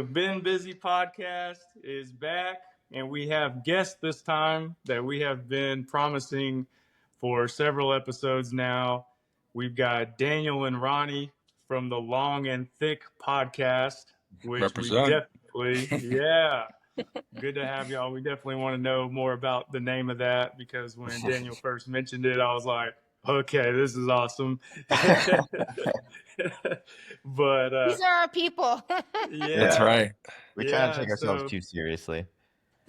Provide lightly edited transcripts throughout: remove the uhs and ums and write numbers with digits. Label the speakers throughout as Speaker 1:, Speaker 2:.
Speaker 1: The Been Busy podcast is back, and we have guests this time that we have been promising for several episodes now. We've got Daniel and Ronnie from the Long and Thick podcast, which we
Speaker 2: Represent.
Speaker 1: definitely, yeah, good to have y'all. We definitely want to know more about the name of that because when Daniel first mentioned it, I was like, okay, this is awesome. But
Speaker 3: These are our people.
Speaker 1: yeah,
Speaker 2: That's right.
Speaker 4: We try not to
Speaker 1: yeah.
Speaker 4: take ourselves
Speaker 1: So
Speaker 4: too seriously.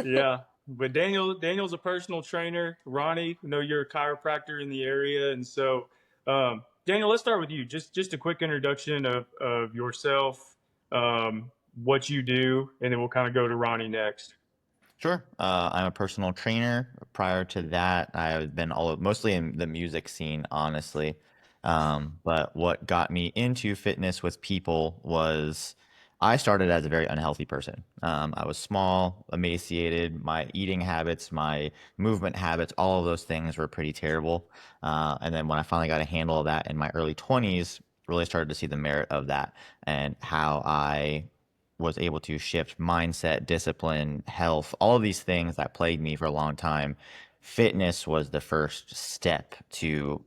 Speaker 1: yeah, but Daniel's a personal trainer. Ronnie, I know you're a chiropractor in the area, and so Daniel, let's start with you. Just a quick introduction of yourself, what you do, and then we'll kind of go to Ronnie next.
Speaker 4: Sure. I'm a personal trainer. Prior to that, I've been mostly in the music scene, honestly. But what got me into fitness with people was I started as a very unhealthy person. I was small, emaciated. My eating habits, my movement habits, all of those things were pretty terrible. And then when I finally got a handle of that in my early 20s, really started to see the merit of that and how I was able to shift mindset, discipline, health, all of these things that plagued me for a long time. Fitness was the first step to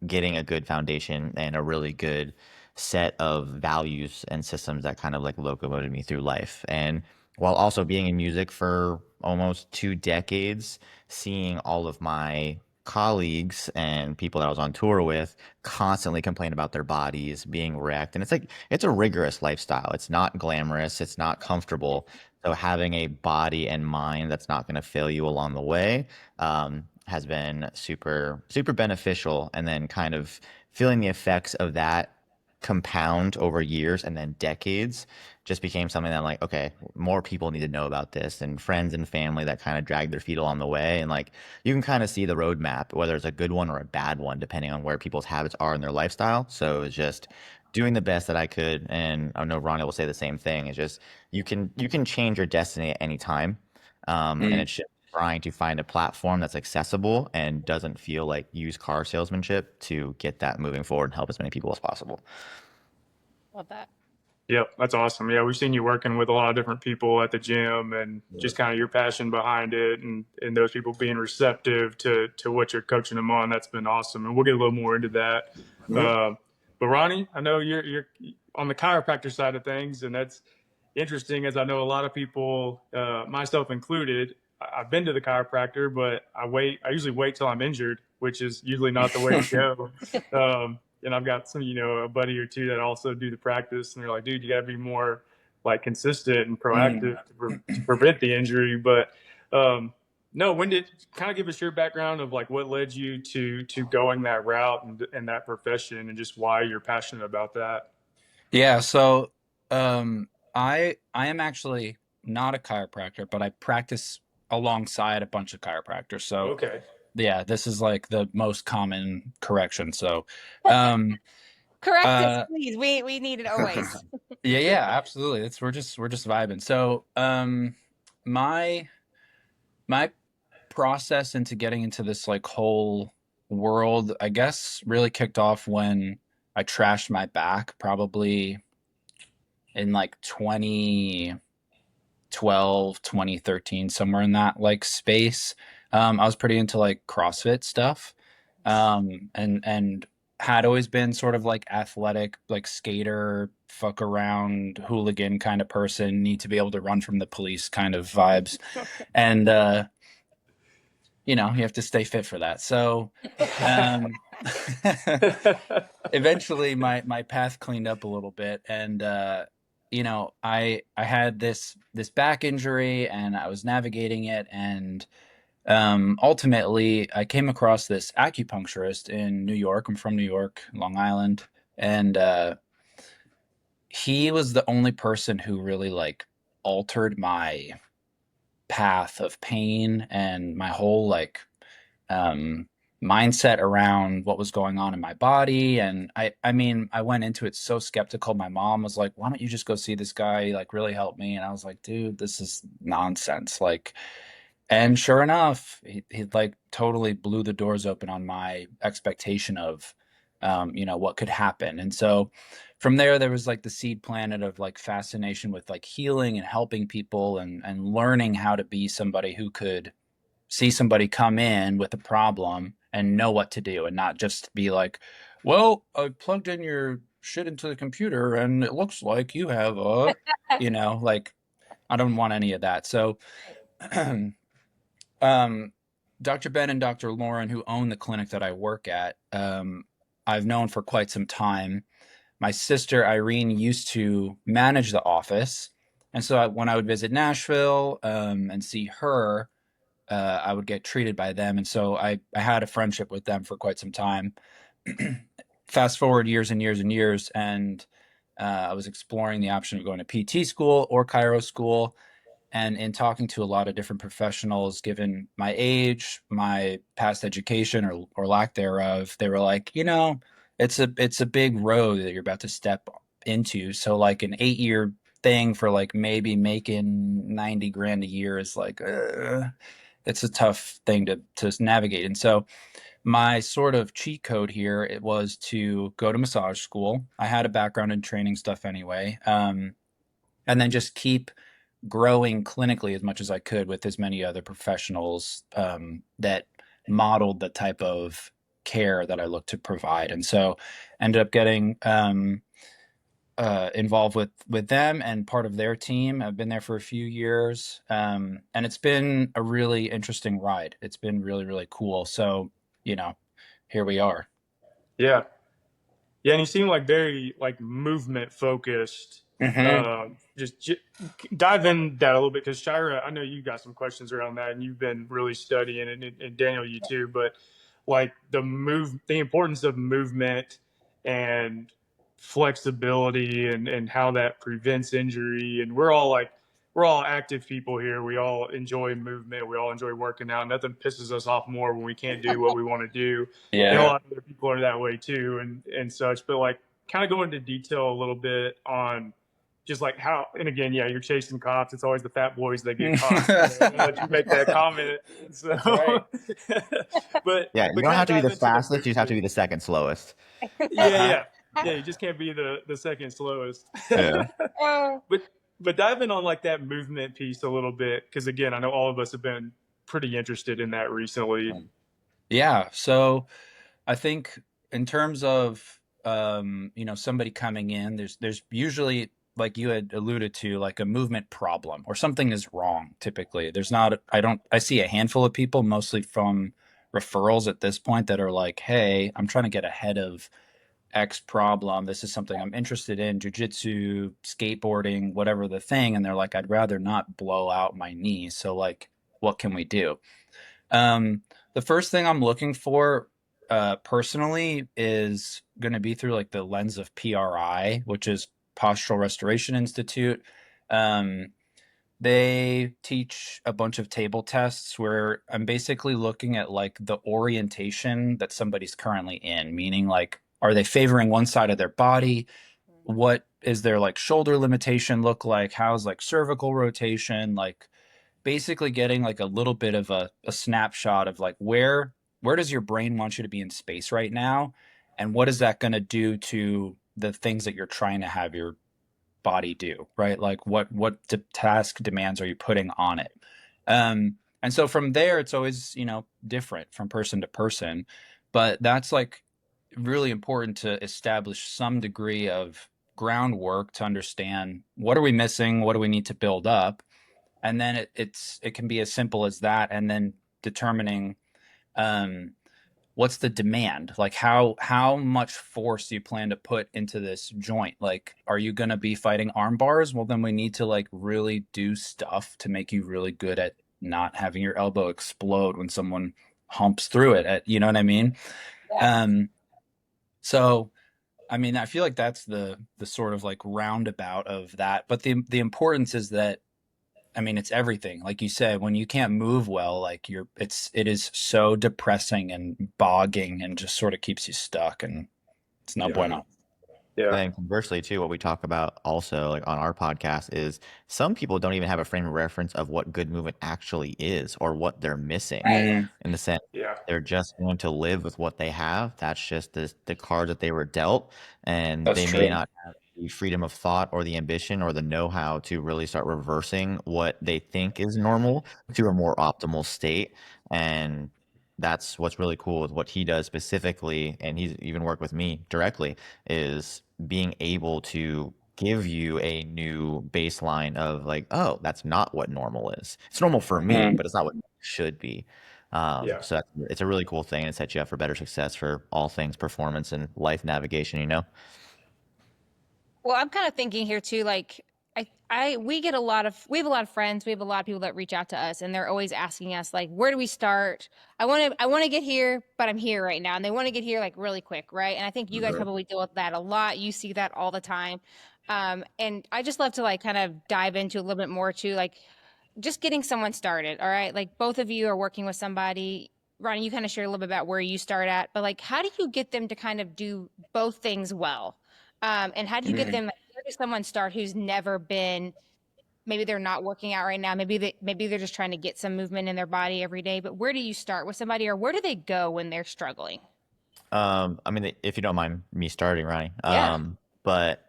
Speaker 4: getting a good foundation and a really good set of values and systems that kind of like locomoted me through life. And while also being in music for almost 2 decades, seeing all of my colleagues and people that I was on tour with constantly complain about their bodies being wrecked. And it's a rigorous lifestyle. It's not glamorous, it's not comfortable. So having a body and mind that's not going to fail you along the way has been super, super beneficial. And then kind of feeling the effects of that compound over years and then decades just became something that I'm like, okay, more people need to know about this, and friends and family that kind of drag their feet along the way. And like, you can kind of see the roadmap, whether it's a good one or a bad one, depending on where people's habits are in their lifestyle. So it's just doing the best that I could. And I know Ronnie will say the same thing. It's just, you can change your destiny at any time. And it's just trying to find a platform that's accessible and doesn't feel like used car salesmanship to get that moving forward and help as many people as possible.
Speaker 3: Love that.
Speaker 1: Yep, that's awesome. Yeah, we've seen you working with a lot of different people at the gym, and just kind of your passion behind it, and those people being receptive to what you're coaching them on. That's been awesome, and we'll get a little more into that. But Ronnie, I know you're on the chiropractor side of things, and that's interesting, as I know a lot of people, myself included. I've been to the chiropractor, but I usually wait till I'm injured, which is usually not the way to go. And I've got some, a buddy or two that also do the practice, and they're like, dude, you got to be more like consistent and proactive to prevent the injury. But no, kind of give us your background of like what led you to going that route and that profession, and just why you're passionate about that.
Speaker 2: Yeah, so I am actually not a chiropractor, but I practice alongside a bunch of chiropractors. So
Speaker 1: Okay.
Speaker 2: yeah, this is like the most common correction. So
Speaker 3: Correct us, please. We need it always.
Speaker 2: yeah, absolutely. We're just vibing. So my process into getting into this like whole world, I guess, really kicked off when I trashed my back, probably in like 2012, 2013, somewhere in that like space. I was pretty into like CrossFit stuff, and had always been sort of like athletic, like skater, fuck around, hooligan kind of person, need to be able to run from the police kind of vibes. And you have to stay fit for that. So eventually my path cleaned up a little bit, and I had this back injury, and I was navigating it, and ultimately I came across this acupuncturist in New York. I'm from New York, Long Island, and he was the only person who really like altered my path of pain and my whole like mindset around what was going on in my body. And I mean, I went into it so skeptical. My mom was like, why don't you just go see this guy? Like, really help me. And I was like, dude, this is nonsense. Like, and sure enough, he like totally blew the doors open on my expectation of what could happen. And so from there was like the seed planted of like fascination with like healing and helping people and learning how to be somebody who could see somebody come in with a problem and know what to do and not just be like, well, I plugged in your shit into the computer and it looks like you have a, like I don't want any of that. So, Dr. Ben and Dr. Lauren, who own the clinic that I work at, I've known for quite some time. My sister Irene used to manage the office. And so when I would visit Nashville and see her, I would get treated by them. And so I had a friendship with them for quite some time. Fast forward years and years and years, and I was exploring the option of going to PT school or chiro school. And in talking to a lot of different professionals, given my age, my past education or lack thereof, they were like, it's a big road that you're about to step into. So like an 8-year thing for like maybe making 90 grand a year is like, it's a tough thing to navigate. And so my sort of cheat code here, it was to go to massage school. I had a background in training stuff anyway. And then just keep growing clinically as much as I could with as many other professionals that modeled the type of care that I look to provide. And so ended up getting involved with them and part of their team. I've been there for a few years, and it's been a really interesting ride. It's been really, really cool. So, here we are.
Speaker 1: Yeah. Yeah, and you seem like very like movement focused. Just dive in that a little bit because Shyrah, I know you got some questions around that, and you've been really studying, and Daniel, you too. But like the importance of movement and flexibility, and how that prevents injury. And we're all active people here. We all enjoy movement. We all enjoy working out. Nothing pisses us off more when we can't do what we want to do.
Speaker 2: Yeah.
Speaker 1: And a lot of other people are that way too, and such. But like, kind of go into detail a little bit on just like how. And again, yeah, you're chasing cops. It's always the fat boys that get caught. I'll let you make that comment. So,
Speaker 2: right.
Speaker 1: but
Speaker 4: yeah, you don't have to be the fastest. You just have to be the second slowest.
Speaker 1: Yeah. You just can't be the second slowest.
Speaker 4: Yeah.
Speaker 1: But dive in on like that movement piece a little bit, because again, I know all of us have been pretty interested in that recently.
Speaker 2: Yeah. So I think in terms of somebody coming in, there's usually, like you had alluded to, like a movement problem or something is wrong. Typically, there's not. I see a handful of people, mostly from referrals at this point, that are like, hey, I'm trying to get ahead of X problem. This is something I'm interested in, jujitsu, skateboarding, whatever the thing. And they're like, I'd rather not blow out my knee. So like, what can we do? The first thing I'm looking for personally is going to be through like the lens of PRI, which is Postural Restoration Institute. They teach a bunch of table tests where I'm basically looking at like the orientation that somebody's currently in, meaning like, are they favoring one side of their body? What is their like shoulder limitation look like? How's like cervical rotation? Like basically getting like a little bit of a snapshot of like where does your brain want you to be in space right now? And what is that going to do to the things that you're trying to have your body do, right? Like what task demands are you putting on it? And so from there, it's always, different from person to person, but that's like really important to establish some degree of groundwork to understand what are we missing, what do we need to build up, and then it can be as simple as that, and then determining what's the demand, like how much force do you plan to put into this joint? Like, are you going to be fighting arm bars? Well, then we need to like really do stuff to make you really good at not having your elbow explode when someone humps through it, you know what I mean? Yeah. So, I mean, I feel like that's the sort of like roundabout of that. But the importance is that, I mean, it's everything. Like you said, when you can't move well, like it is so depressing and bogging and just sort of keeps you stuck, and it's no bueno.
Speaker 1: Yeah.
Speaker 4: And conversely, too, what we talk about also like on our podcast is some people don't even have a frame of reference of what good movement actually is or what they're missing
Speaker 3: Right.
Speaker 4: in the sense
Speaker 1: Yeah.
Speaker 4: they're just going to live with what they have. That's just the card that they were dealt, and
Speaker 2: That's
Speaker 4: they may
Speaker 2: true.
Speaker 4: not have the freedom of thought or the ambition or the know-how to really start reversing what they think is normal to a more optimal state. And that's what's really cool with what he does specifically, and he's even worked with me directly, is being able to give you a new baseline of like, oh, that's not what normal is. It's normal for me, but it's not what it should be.
Speaker 1: Yeah.
Speaker 4: So it's a really cool thing, and it sets you up for better success for all things performance and life navigation, you know?
Speaker 3: Well, I'm kind of thinking here too, like we have a lot of friends, we have a lot of people that reach out to us and they're always asking us like, where do we start? I want to get here, but I'm here right now. And they want to get here like really quick, right? And I think you guys probably deal with that a lot. You see that all the time. And I just love to like kind of dive into a little bit more too, like just getting someone started. All right. Like both of you are working with somebody. Ronnie, you kind of share a little bit about where you start at, but like, how do you get them to kind of do both things well? And how do you get them? Like, where does someone start who's never been? Maybe they're not working out right now. Maybe they're just trying to get some movement in their body every day. But where do you start with somebody, or where do they go when they're struggling?
Speaker 4: I mean, if you don't mind me starting, Ronnie.
Speaker 3: Yeah.
Speaker 4: But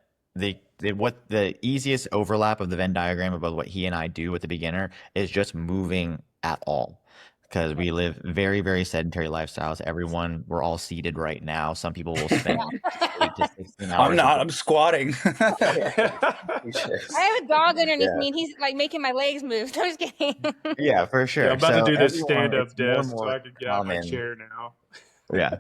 Speaker 4: what the easiest overlap of the Venn diagram about what he and I do with the beginner is just moving at all. Because we live very, very sedentary lifestyles. We're all seated right now. Some people will spend 8 to 16 hours.
Speaker 2: I'm not. I'm squatting.
Speaker 3: I have a dog underneath
Speaker 4: Yeah.
Speaker 3: me, and he's like making my legs move. So I'm just kidding.
Speaker 4: Yeah, for
Speaker 1: Yeah,
Speaker 4: sure.
Speaker 1: I'm about to
Speaker 4: So
Speaker 1: do this
Speaker 4: everyone,
Speaker 1: stand-up
Speaker 4: it's more and
Speaker 1: desk so
Speaker 4: more
Speaker 1: I can get out of my
Speaker 4: common.
Speaker 1: chair now.
Speaker 4: Yeah.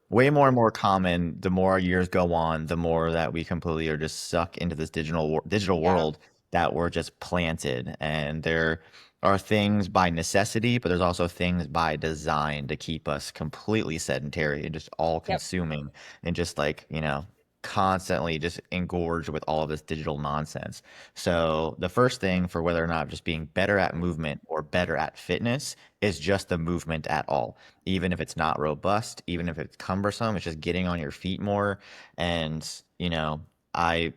Speaker 4: Way more and more common the more years go on, the more that we completely are just sucked into this digital
Speaker 3: Yeah.
Speaker 4: world that we're just planted. And there are things by necessity, but there's also things by design to keep us completely sedentary and just all
Speaker 3: Yep.
Speaker 4: consuming and just like, constantly just engorged with all of this digital nonsense. So the first thing for whether or not just being better at movement or better at fitness is just the movement at all, even if it's not robust, even if it's cumbersome, it's just getting on your feet more. And,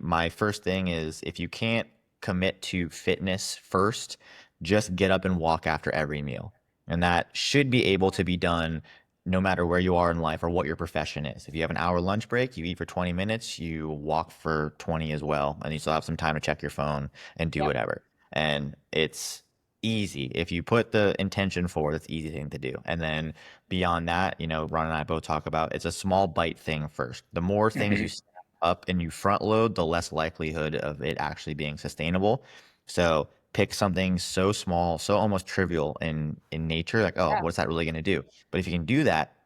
Speaker 4: my first thing is if you can't commit to fitness first, just get up and walk after every meal. And that should be able to be done no matter where you are in life or what your profession is. If you have an hour lunch break, you eat for 20 minutes, you walk for 20 as well, and you still have some time to check your phone and do
Speaker 3: Yep.
Speaker 4: whatever. And it's easy. If you put the intention forward, it's an easy thing to do. And then beyond that, Ron and I both talk about it's a small bite thing first. The more things you set up and you front load, the less likelihood of it actually being sustainable. So pick something so small, so almost trivial in nature, like, oh,
Speaker 3: Yeah.
Speaker 4: what's that really going to do? But if you can do that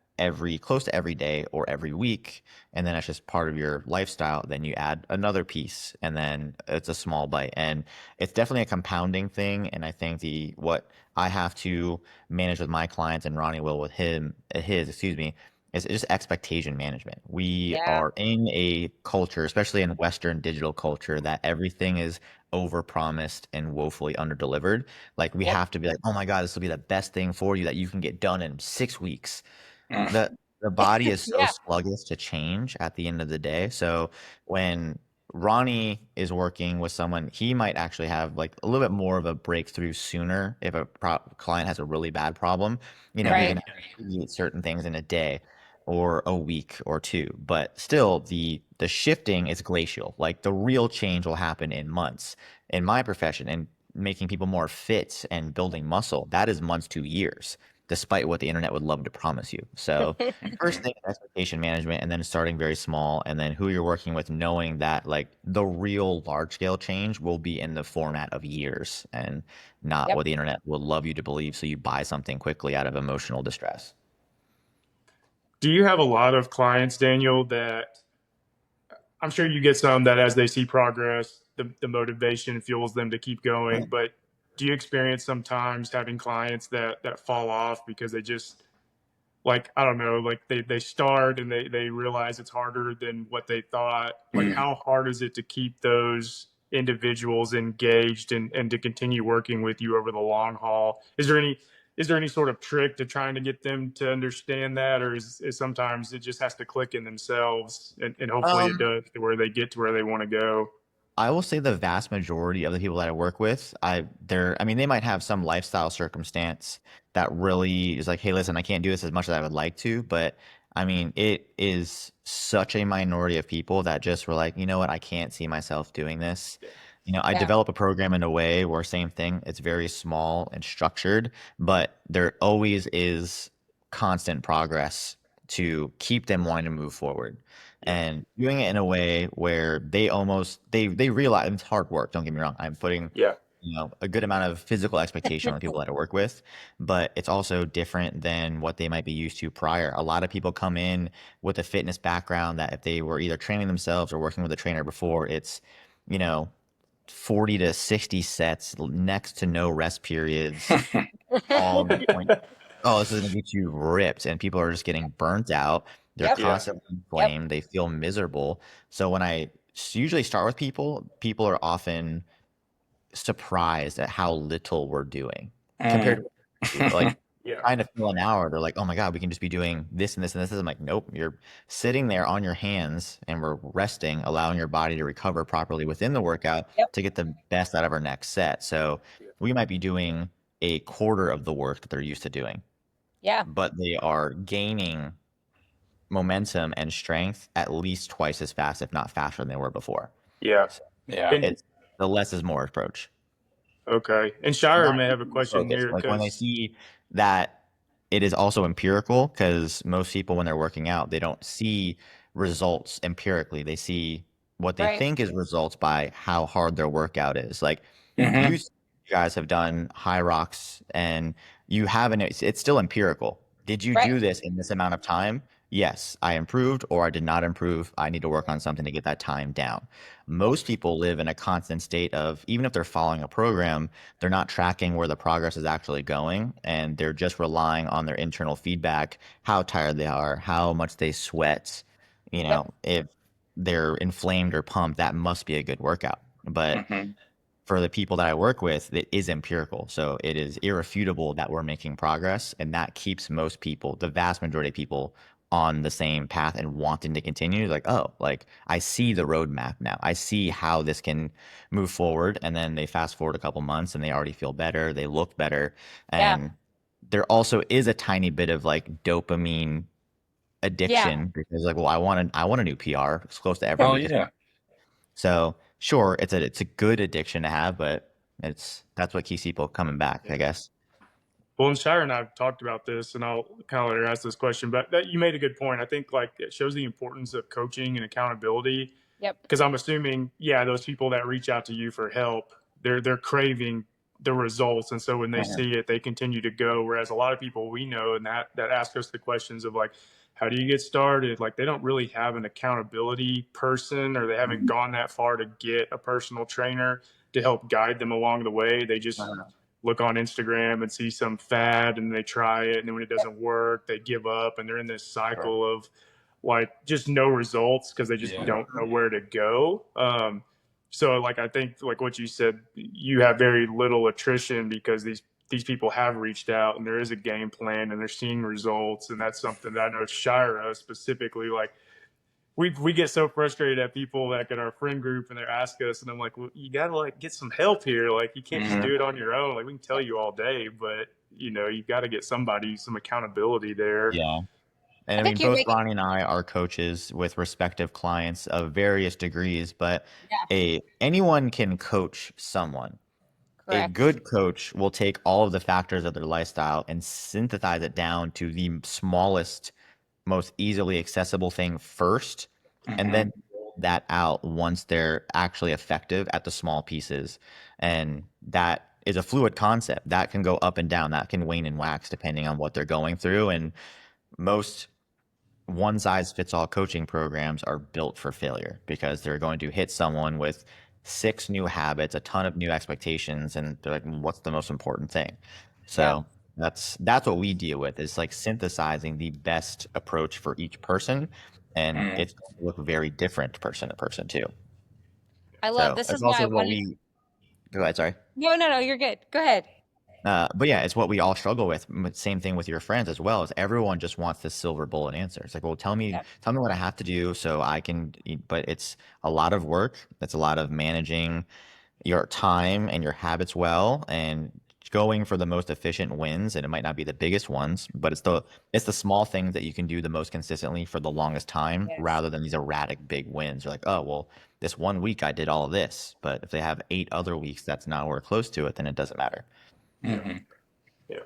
Speaker 4: close to every day or every week, and then it's just part of your lifestyle, then you add another piece, and then it's a small bite. And it's definitely a compounding thing. And I think what I have to manage with my clients, and Ronnie will with excuse me, is just expectation management. We
Speaker 3: Yeah.
Speaker 4: are in a culture, especially in Western digital culture, that everything is overpromised and woefully underdelivered. Like we
Speaker 3: Yep.
Speaker 4: have to be like, oh my God, this will be the best thing for you that you can get done in 6 weeks. The body is so
Speaker 3: Yeah.
Speaker 4: sluggish to change at the end of the day. So when Ronnie is working with someone, he might actually have like a little bit more of a breakthrough sooner if a client has a really bad problem. He
Speaker 3: Right.
Speaker 4: can alleviate certain things in a day or a week or two, but still the shifting is glacial. Like the real change will happen in months. In my profession and making people more fit and building muscle, that is months to years, despite what the internet would love to promise you. So first thing, expectation management, and then starting very small, and then who you're working with, knowing that like the real large scale change will be in the format of years and not
Speaker 3: Yep.
Speaker 4: what the internet will love you to believe. So you buy something quickly out of emotional distress.
Speaker 1: Do you have a lot of clients, Daniel, that I'm sure you get some that as they see progress, the motivation fuels them to keep going. But do you experience sometimes having clients that fall off because they just like, I don't know, like they start and they realize it's harder than what they thought? Like how hard is it to keep those individuals engaged and to continue working with you over the long haul? Is there any is there any sort of trick to trying to get them to understand that, or is sometimes it just has to click in themselves, and hopefully it
Speaker 4: Um,
Speaker 1: does to where they get to where they want to go?
Speaker 4: I will say the vast majority of the people that I work with, I mean, they might have some lifestyle circumstance that really is like, hey, listen, I can't do this as much as I would like to, but I mean, it is such a minority of people that just were like, you know what, I can't see myself doing this. I
Speaker 3: Yeah.
Speaker 4: develop a program in a way where same thing, it's very small and structured, but there always is constant progress to keep them wanting to move forward
Speaker 1: Yeah.
Speaker 4: and doing it in a way where they realize it's hard work. Don't get me wrong. I'm putting
Speaker 1: Yeah.
Speaker 4: a good amount of physical expectation on the people that I work with, but it's also different than what they might be used to prior. A lot of people come in with a fitness background that if they were either training themselves or working with a trainer before, it's you know 40 to 60 sets, next to no rest periods, all going, oh, this is going to get you ripped. And people are just getting burnt out. They're
Speaker 3: Yep.
Speaker 1: Yeah.
Speaker 4: constantly
Speaker 3: Yep.
Speaker 4: inflamed. They feel miserable. So when I usually start with people, people are often surprised at how little we're doing compared to what we used to. Like
Speaker 1: Yeah.
Speaker 4: trying to fill an hour, they're like, oh my God, we can just be doing this and this and this. I'm like, nope, you're sitting there on your hands and we're resting, allowing your body to recover properly within the workout
Speaker 3: Yep.
Speaker 4: to get the best out of our next set. So we might be doing a quarter of the work that they're used to doing,
Speaker 3: Yeah.
Speaker 4: but they are gaining momentum and strength at least twice as fast, if not faster than they were before.
Speaker 1: Yeah.
Speaker 4: So
Speaker 2: Yeah.
Speaker 1: And
Speaker 4: it's the less is more approach.
Speaker 1: okay. And Shire
Speaker 4: Not
Speaker 1: may have a question
Speaker 4: focused.
Speaker 1: here
Speaker 4: Like when they
Speaker 1: because
Speaker 4: see that it is also empirical, because most people when they're working out, they don't see results empirically. They see what they
Speaker 3: Right.
Speaker 4: think is results by how hard their workout is. Like
Speaker 2: Mhm.
Speaker 4: you guys have done high rocks and you haven't, it's still empirical. Did you
Speaker 3: Right.
Speaker 4: do this in this amount of time? Yes, I improved or I did not improve. I need to work on something to get that time down. Most people live in a constant state of, even if they're following a program, they're not tracking where the progress is actually going and they're just relying on their internal feedback, how tired they are, how much they sweat.
Speaker 3: Yep.
Speaker 4: If they're inflamed or pumped, that must be a good workout. But
Speaker 2: Mhm.
Speaker 4: for the people that I work with, it is empirical. So it is irrefutable that we're making progress. And that keeps most people, the vast majority of people, on the same path and wanting to continue. Like, oh, like I see the roadmap now. I see how this can move forward. And then they fast forward a couple months and they already feel better. They look better.
Speaker 3: Yeah.
Speaker 4: And there also is a tiny bit of like dopamine
Speaker 3: Yeah.
Speaker 4: addiction because like, well, I want a new PR. It's close to
Speaker 2: Oh
Speaker 4: everybody.
Speaker 2: yeah.
Speaker 4: So sure, it's a good addiction to have, but that's what keeps people coming back, I guess.
Speaker 1: well, and Shire and I have talked about this, and I'll kind of let her ask this question, but that you made a good point. I think like it shows the importance of coaching and accountability
Speaker 3: Yep.
Speaker 1: because I'm assuming, yeah, those people that reach out to you for help, they're craving the results, and so when they
Speaker 2: Mhm.
Speaker 1: see it, they continue to go. Whereas a lot of people we know and that ask us the questions of like, how do you get started? Like they don't really have an accountability person, or they haven't gone that far to get a personal trainer to help guide them along the way. They just
Speaker 2: Uh-huh.
Speaker 1: look on Instagram and see some fad and they try it, and then when it
Speaker 3: Yep.
Speaker 1: doesn't work, they give up, and they're in this
Speaker 2: Sure.
Speaker 1: cycle of like just no results because they just
Speaker 2: Yeah.
Speaker 1: don't know where to go. So like I think like what you said, you have very little attrition because these people have reached out and there is a game plan and they're seeing results, and that's something that I know Shira specifically like we get so frustrated at people like in our friend group and they ask us, and I'm like, well, you gotta like get some help here. Like you can't just
Speaker 2: Mhm.
Speaker 1: do it on your own. Like we can tell you all day, but you got to get somebody some accountability there.
Speaker 4: Yeah. And
Speaker 3: I
Speaker 4: I mean,
Speaker 3: think you're
Speaker 4: both
Speaker 3: making.
Speaker 4: Ronnie and I are coaches with respective clients of various degrees, but
Speaker 3: Yeah.
Speaker 4: anyone can coach someone. A
Speaker 3: Correct.
Speaker 4: good coach will take all of the factors of their lifestyle and synthesize it down to the smallest, most easily accessible thing first, and
Speaker 2: Mhm.
Speaker 4: then build that out once they're actually effective at the small pieces. And that is a fluid concept that can go up and down, that can wane and wax depending on what they're going through. And most one size fits all coaching programs are built for failure because they're going to hit someone with six new habits, a ton of new expectations, and they're like, what's the most important thing?
Speaker 3: Yeah.
Speaker 4: So that's what we deal with is like synthesizing the best approach for each person. And
Speaker 2: Mhm.
Speaker 4: it's going to look very different person to person too.
Speaker 3: I love
Speaker 4: So
Speaker 3: this
Speaker 4: it's
Speaker 3: is why I
Speaker 4: also what
Speaker 3: wanted.
Speaker 4: we go ahead, sorry.
Speaker 3: No, you're good. Go ahead.
Speaker 4: But yeah, it's what we all struggle with. Same thing with your friends as well. Is everyone just wants this silver bullet answer? It's like, well,
Speaker 3: Yeah.
Speaker 4: tell me what I have to do so I can eat. But it's a lot of work. It's a lot of managing your time and your habits well, and going for the most efficient wins. And it might not be the biggest ones, but it's the small things that you can do the most consistently for the longest time,
Speaker 3: Yes.
Speaker 4: rather than these erratic big wins. You're like, oh well, this one week I did all of this, but if they have 8 other weeks that's nowhere close to it, then it doesn't matter.
Speaker 2: Mhm.
Speaker 1: Yeah.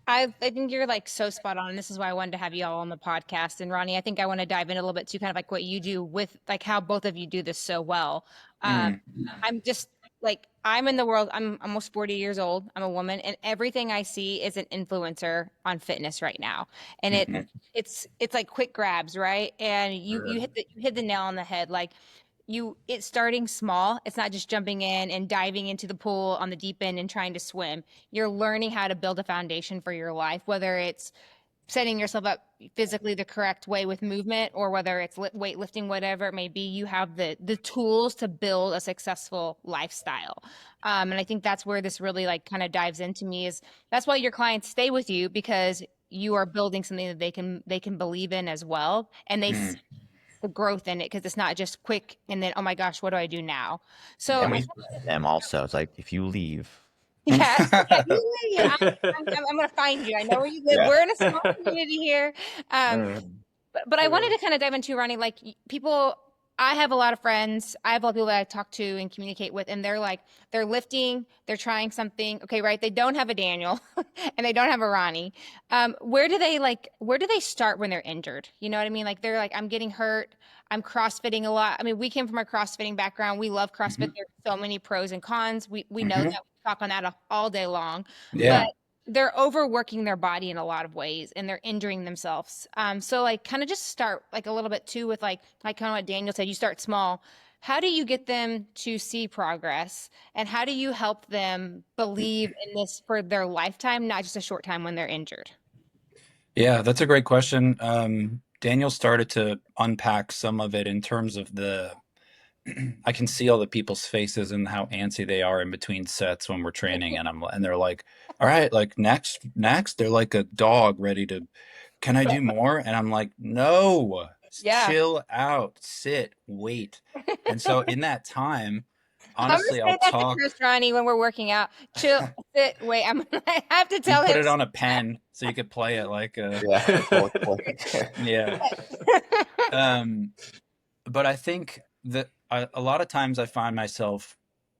Speaker 3: I think you're like so spot on. And this is why I wanted to have you all on the podcast. And Ronnie, I think I want to dive in a little bit to kind of like what you do with like how both of you do this so well.
Speaker 2: Mm.
Speaker 3: I'm just like I'm in the world. I'm almost 40 years old. I'm a woman, and everything I see is an influencer on fitness right now. And
Speaker 2: Mhm.
Speaker 3: it's like quick grabs, right? And you hit the nail on the head. Like it's starting small. It's not just jumping in and diving into the pool on the deep end and trying to swim. You're learning how to build a foundation for your life, whether it's setting yourself up physically the correct way with movement, or whether it's weightlifting, whatever it may be. You have the tools to build a successful lifestyle. And I think that's where this really like kind of dives into me, is that's why your clients stay with you, because you are building something that they can believe in as well, and they
Speaker 2: Mm.
Speaker 3: see the growth in it, because it's not just quick and then, oh my gosh, what do I do now?
Speaker 4: And
Speaker 3: So
Speaker 4: we them also. It's like, if you leave,
Speaker 3: yeah, I'm gonna find you. I know where you live.
Speaker 4: yeah.
Speaker 3: We're in a small community here. Um,
Speaker 4: Mm.
Speaker 3: but I wanted to kind of dive into, Ronnie, like people. I have a lot of friends. I have a lot of people that I talk to and communicate with, and they're like, they're lifting, they're trying something. Okay, right? They don't have a Daniel, and they don't have a Ronnie. Where do they start when they're injured? You know what I mean? Like they're like, I'm getting hurt. I'm CrossFitting a lot. I mean, we came from a CrossFitting background. We love CrossFit.
Speaker 2: Mhm.
Speaker 3: There's so many pros and cons. We know that.
Speaker 2: Mhm.
Speaker 3: We talk on that all day long, but
Speaker 2: Yeah.
Speaker 3: they're overworking their body in a lot of ways, and they're injuring themselves. So like kind of just start like a little bit too with like kind of what Daniel said, you start small. How do you get them to see progress, and how do you help them believe in this for their lifetime, not just a short time when they're injured?
Speaker 2: Yeah, that's a great question. Daniel started to unpack some of it in terms of I can see all the people's faces and how antsy they are in between sets when we're training, and they're like, all right, like next. They're like a dog ready to, can I do more? And I'm like, no,
Speaker 3: Yeah.
Speaker 2: chill out, sit, wait. And so in that time,
Speaker 3: I'm gonna
Speaker 2: honestly, I'll
Speaker 3: say that to
Speaker 2: talk.
Speaker 3: Chris, Ronnie, when we're working out. Chill, sit, wait. I have to
Speaker 2: You
Speaker 3: tell
Speaker 2: put
Speaker 3: him.
Speaker 2: it on a pen so you could play it like
Speaker 4: Yeah.
Speaker 2: yeah. But I think that a lot of times I find myself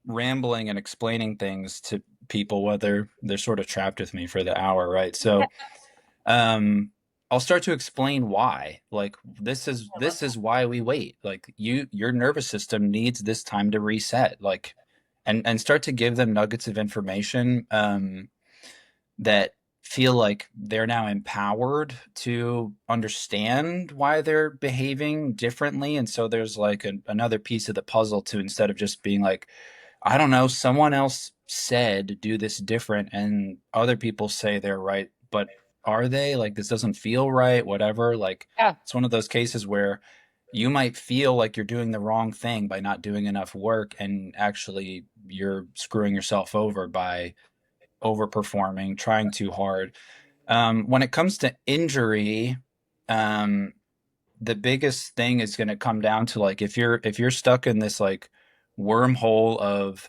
Speaker 2: rambling and explaining things to people, whether they're sort of trapped with me for the hour, right? So um, I'll start to explain why. Like this is why we wait. Like your nervous system needs this time to reset. Like and start to give them nuggets of information that feel like they're now empowered to understand why they're behaving differently. And so there's like another piece of the puzzle to, instead of just being like, I don't know, someone else said do this different and other people say they're right, but are they? Like, this doesn't feel right, whatever. Like,
Speaker 3: Yeah.
Speaker 2: it's one of those cases where you might feel like you're doing the wrong thing by not doing enough work, and actually you're screwing yourself over by overperforming, trying too hard. When it comes to injury, um, the biggest thing is going to come down to like if you're stuck in this like wormhole of,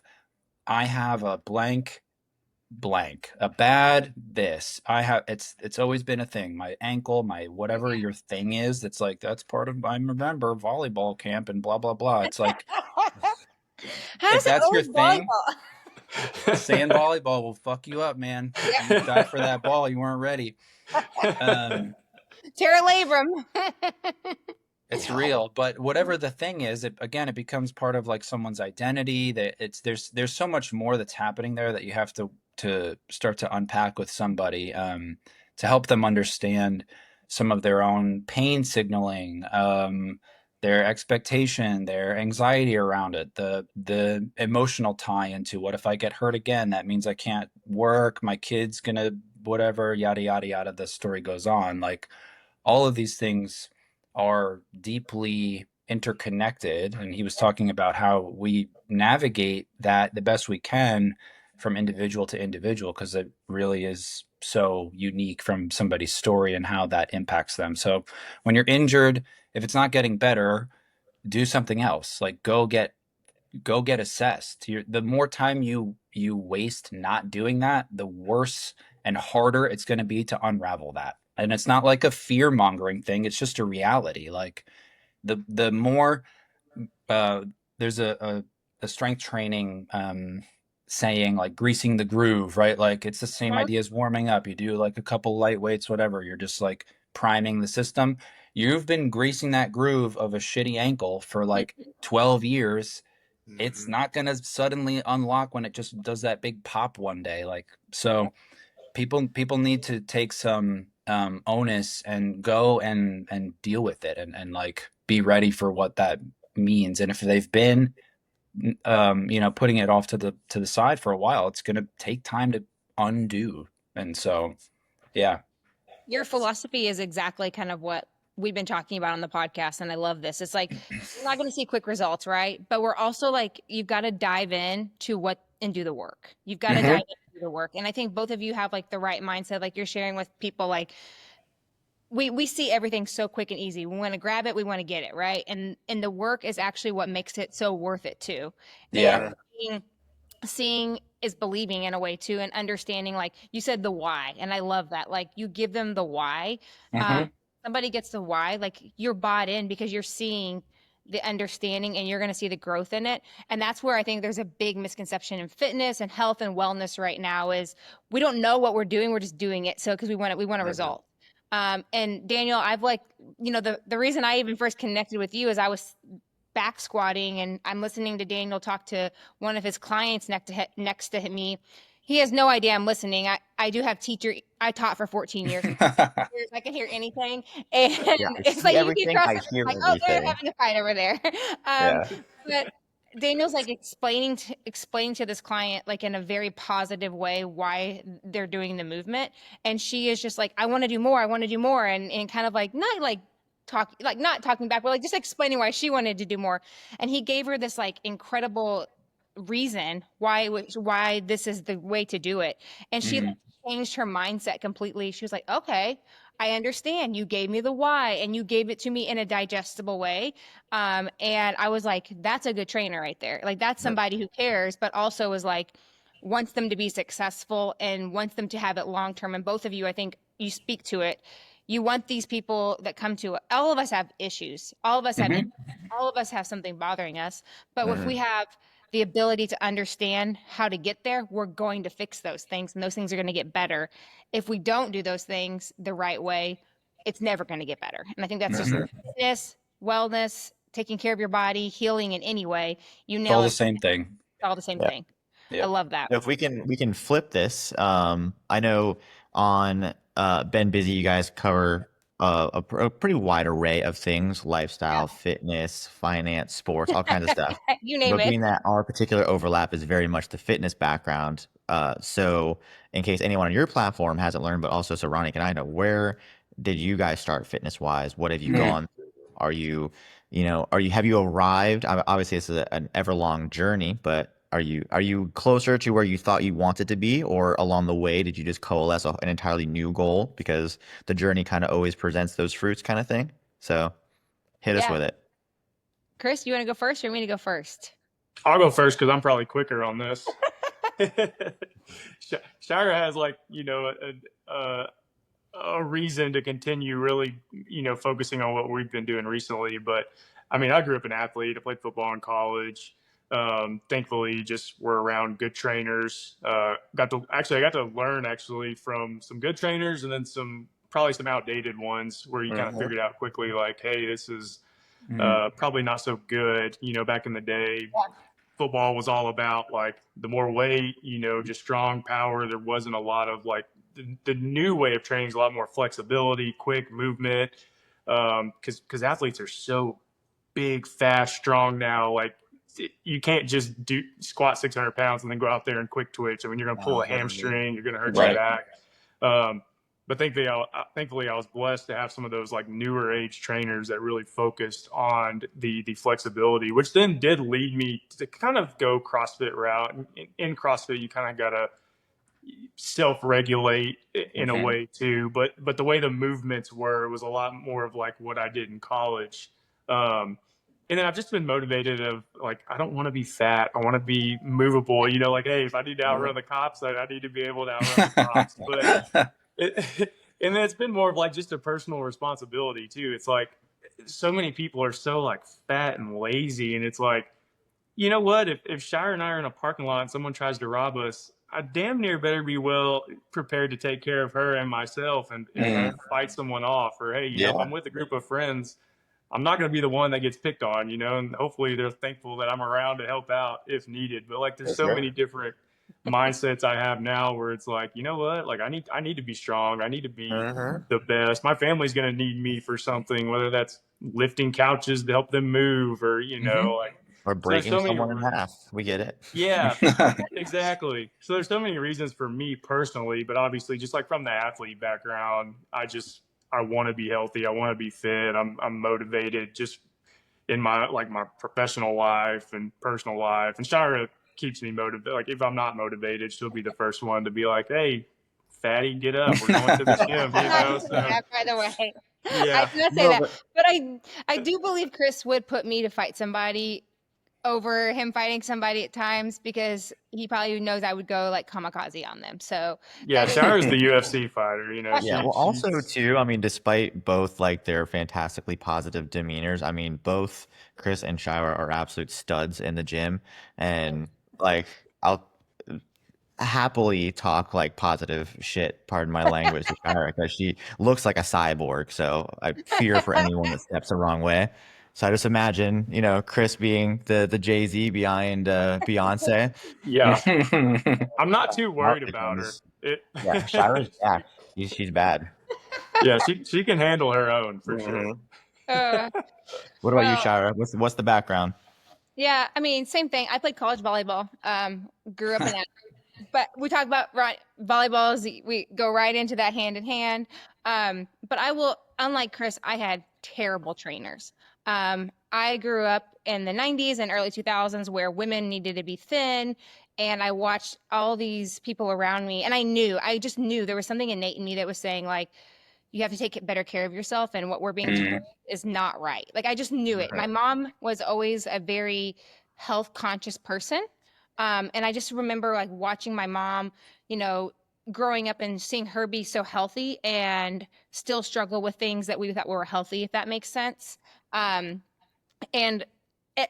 Speaker 2: I have a blank, a bad this, I have, it's always been a thing, my ankle, my whatever your thing is, it's like that's part of, I remember volleyball camp and blah blah blah. It's like,
Speaker 3: How
Speaker 2: if
Speaker 3: does it
Speaker 2: that's your
Speaker 3: always
Speaker 2: thing,
Speaker 3: volleyball?
Speaker 2: sand volleyball will fuck you up, man.
Speaker 3: Yeah.
Speaker 2: You dive for that ball, you weren't ready. um
Speaker 3: Tara Labrum.
Speaker 2: It's real, but whatever the thing is, it becomes part of like someone's identity. That it's there's so much more that's happening there that you have to start to unpack with somebody, to help them understand some of their own pain signaling, their expectation, their anxiety around it, the emotional tie into, what if I get hurt again? That means I can't work. My kid's gonna whatever, yada yada yada. The story goes on. Like, all of these things are deeply interconnected. And he was talking about how we navigate that the best we can from individual to individual, because it really is so unique from somebody's story and how that impacts them. So when you're injured, if it's not getting better, do something else. Like go get assessed. The more time you waste not doing that, the worse and harder it's going to be to unravel that. And it's not like a fear mongering thing. It's just a reality. Like the more there's a strength training saying, like greasing the groove, right? Like it's the same idea as warming up. You do like a couple light weights, whatever. You're just like priming the system. You've been greasing that groove of a shitty ankle for like 12 years. It's not going to suddenly unlock when it just does that big pop one day. Like, so people need to take some onus and go and deal with it, and like be ready for what that means. And if they've been putting it off to the side for a while, it's going to take time to undo. And so yeah.
Speaker 3: Your philosophy is exactly kind of what we've been talking about on the podcast, and I love this. It's like we're not going to see quick results, right? But we're also like, you've got to dive in to what and do the work. You've got to dive into the work. And I think both of you have like the right mindset. Like you're sharing with people, like we see everything so quick and easy. We want to grab it, we want to get it, right? And the work is actually what makes it so worth it too.
Speaker 2: Yeah.
Speaker 3: And seeing is believing in a way too, and understanding, like you said, the why. And I love that. Like you give them the why. Somebody gets the why, like you're bought in because you're seeing the understanding and you're going to see the growth in it. And that's where I think there's a big misconception in fitness and health and wellness right now is we don't know what we're doing. We're just doing it. So, because we want a result. And Daniel, I've like, the reason I even first connected with you is I was back squatting and I'm listening to Daniel talk to one of his clients next to me. He has no idea I'm listening. I do have I taught for 14 years. I can hear anything. And it's like you get across, like, oh, they're having a fight over there. But Daniel's like explaining to this client, like in a very positive way, why they're doing the movement. And she is just like, I want to do more. I want to do more. And kind of like, not talking back, but like just explaining why she wanted to do more. And he gave her this like incredible reason why this is the way to do it. And she changed her mindset completely. She was like, okay, I understand. You gave me the why and you gave it to me in a digestible way. And I was like, that's a good trainer right there. Like that's somebody who cares, but also is like, wants them to be successful and wants them to have it long-term. And both of you, I think you speak to it. You want these people that come to it. All of us have issues. All of us have something bothering us. But if we have the ability to understand how to get there, we're going to fix those things, and those things are going to get better. If we don't do those things the right way, it's never going to get better. And I think that's just fitness, wellness, taking care of your body, healing in any way. You nail it.
Speaker 2: All the same thing.
Speaker 3: All the same thing. Yep. I love that.
Speaker 4: So if we can flip this, I know on Ben Busy, you guys cover a pretty wide array of things: lifestyle, fitness, finance, sports, all kinds of stuff.
Speaker 3: You name it.
Speaker 4: Being that our particular overlap is very much the fitness background. So in case anyone on your platform hasn't learned, but also so Ronnie and I know, where did you guys start fitness wise? What have you gone through? Have you arrived? Obviously, this is an ever long journey, but are you closer to where you thought you wanted to be, or along the way did you just coalesce an entirely new goal because the journey kind of always presents those fruits, kind of thing? So hit us with it.
Speaker 3: Chris, you want to go first or me to go first?
Speaker 1: I'll go first because I'm probably quicker on this. Shyrah has a reason to continue really, focusing on what we've been doing recently. But I mean, I grew up an athlete. I played football in college. Thankfully, just were around good trainers. I got to learn from some good trainers, and then probably some outdated ones where you kind of figured out quickly, like, hey, this is probably not so good. Back in the day, football was all about like the more weight, just strong power. There wasn't a lot of like the new way of training is a lot more flexibility, quick movement. Because athletes are so big, fast, strong now. Like you can't just squat 600 pounds and then go out there and quick twitch. I mean, you're going to pull a hamstring, you're going to hurt your back. but thankfully I was blessed to have some of those like newer age trainers that really focused on the flexibility, which then did lead me to kind of go CrossFit route. In CrossFit, you kind of gotta self-regulate in a way too, but the way the movements were was a lot more of like what I did in college. And then I've just been motivated of like, I don't want to be fat. I want to be movable. You know, like, hey, if I need to outrun the cops, I need to be able to outrun the cops. But and then it's been more of like just a personal responsibility too. It's like so many people are so like fat and lazy, and it's like, you know what? If Shire and I are in a parking lot and someone tries to rob us, I damn near better be well prepared to take care of her and myself and fight someone off. Or hey, you know, if I'm with a group of friends, I'm not going to be the one that gets picked on, you know, and hopefully they're thankful that I'm around to help out if needed. But like, there's so many different mindsets I have now where it's like, you know what, like I need to be strong. I need to be the best. My family's going to need me for something, whether that's lifting couches to help them move or, you know, like,
Speaker 4: Or breaking
Speaker 1: so many,
Speaker 4: someone in half. We get it.
Speaker 1: yeah, exactly. So there's so many reasons for me personally, but obviously just like from the athlete background, I want to be healthy. I want to be fit. I'm motivated just in my like my professional life and personal life. And Shira keeps me motivated. Like if I'm not motivated, she'll be the first one to be like, "Hey, fatty, get up. We're going to the gym." You know. So
Speaker 3: by the way,
Speaker 1: yeah,
Speaker 3: I did not say that, but I do believe Chris would put me to fight somebody over him fighting somebody at times because he probably knows I would go like kamikaze on them. So
Speaker 1: yeah, Shira's the UFC fighter. You know.
Speaker 4: Yeah, well, also too, I mean, despite both like their fantastically positive demeanors, I mean, both Chris and Shira are absolute studs in the gym, and like I'll happily talk like positive shit, pardon my language, to Shira because she looks like a cyborg. So I fear for anyone that steps the wrong way. So I just imagine, you know, Chris being the Jay-Z behind Beyonce.
Speaker 1: Yeah, I'm not too worried about her.
Speaker 4: Yeah, Shira's jacked. She's bad.
Speaker 1: Yeah, she can handle her own for sure.
Speaker 4: What about you, Shira? What's the background?
Speaker 3: Yeah, I mean, same thing. I played college volleyball. Grew up in that. But we talk about volleyball. We go right into that hand in hand. But I will, unlike Chris, I had terrible trainers. I grew up in the 90s and early 2000s where women needed to be thin. And I watched all these people around me. And I just knew there was something innate in me that was saying, like, you have to take better care of yourself. And what we're being told is not right. Like, I just knew it. My mom was always a very health conscious person. And I just remember like watching my mom, you know, growing up and seeing her be so healthy and still struggle with things that we thought were healthy, if that makes sense. And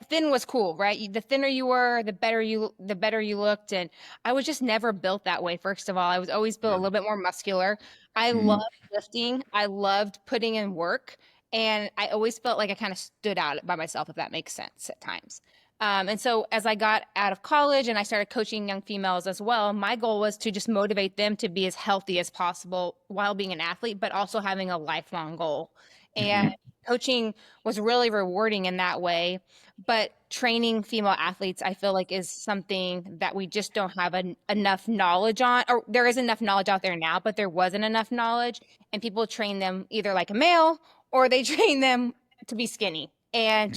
Speaker 3: thin was cool, right? The thinner you were, the better you looked. And I was just never built that way. First of all, I was always built a little bit more muscular. I loved lifting. I loved putting in work. And I always felt like I kind of stood out by myself, if that makes sense at times. And so as I got out of college and I started coaching young females as well, my goal was to just motivate them to be as healthy as possible while being an athlete, but also having a lifelong goal. And coaching was really rewarding in that way. But training female athletes, I feel like, is something that we just don't have enough knowledge on, or there is enough knowledge out there now, but there wasn't enough knowledge. And people train them either like a male or they train them to be skinny and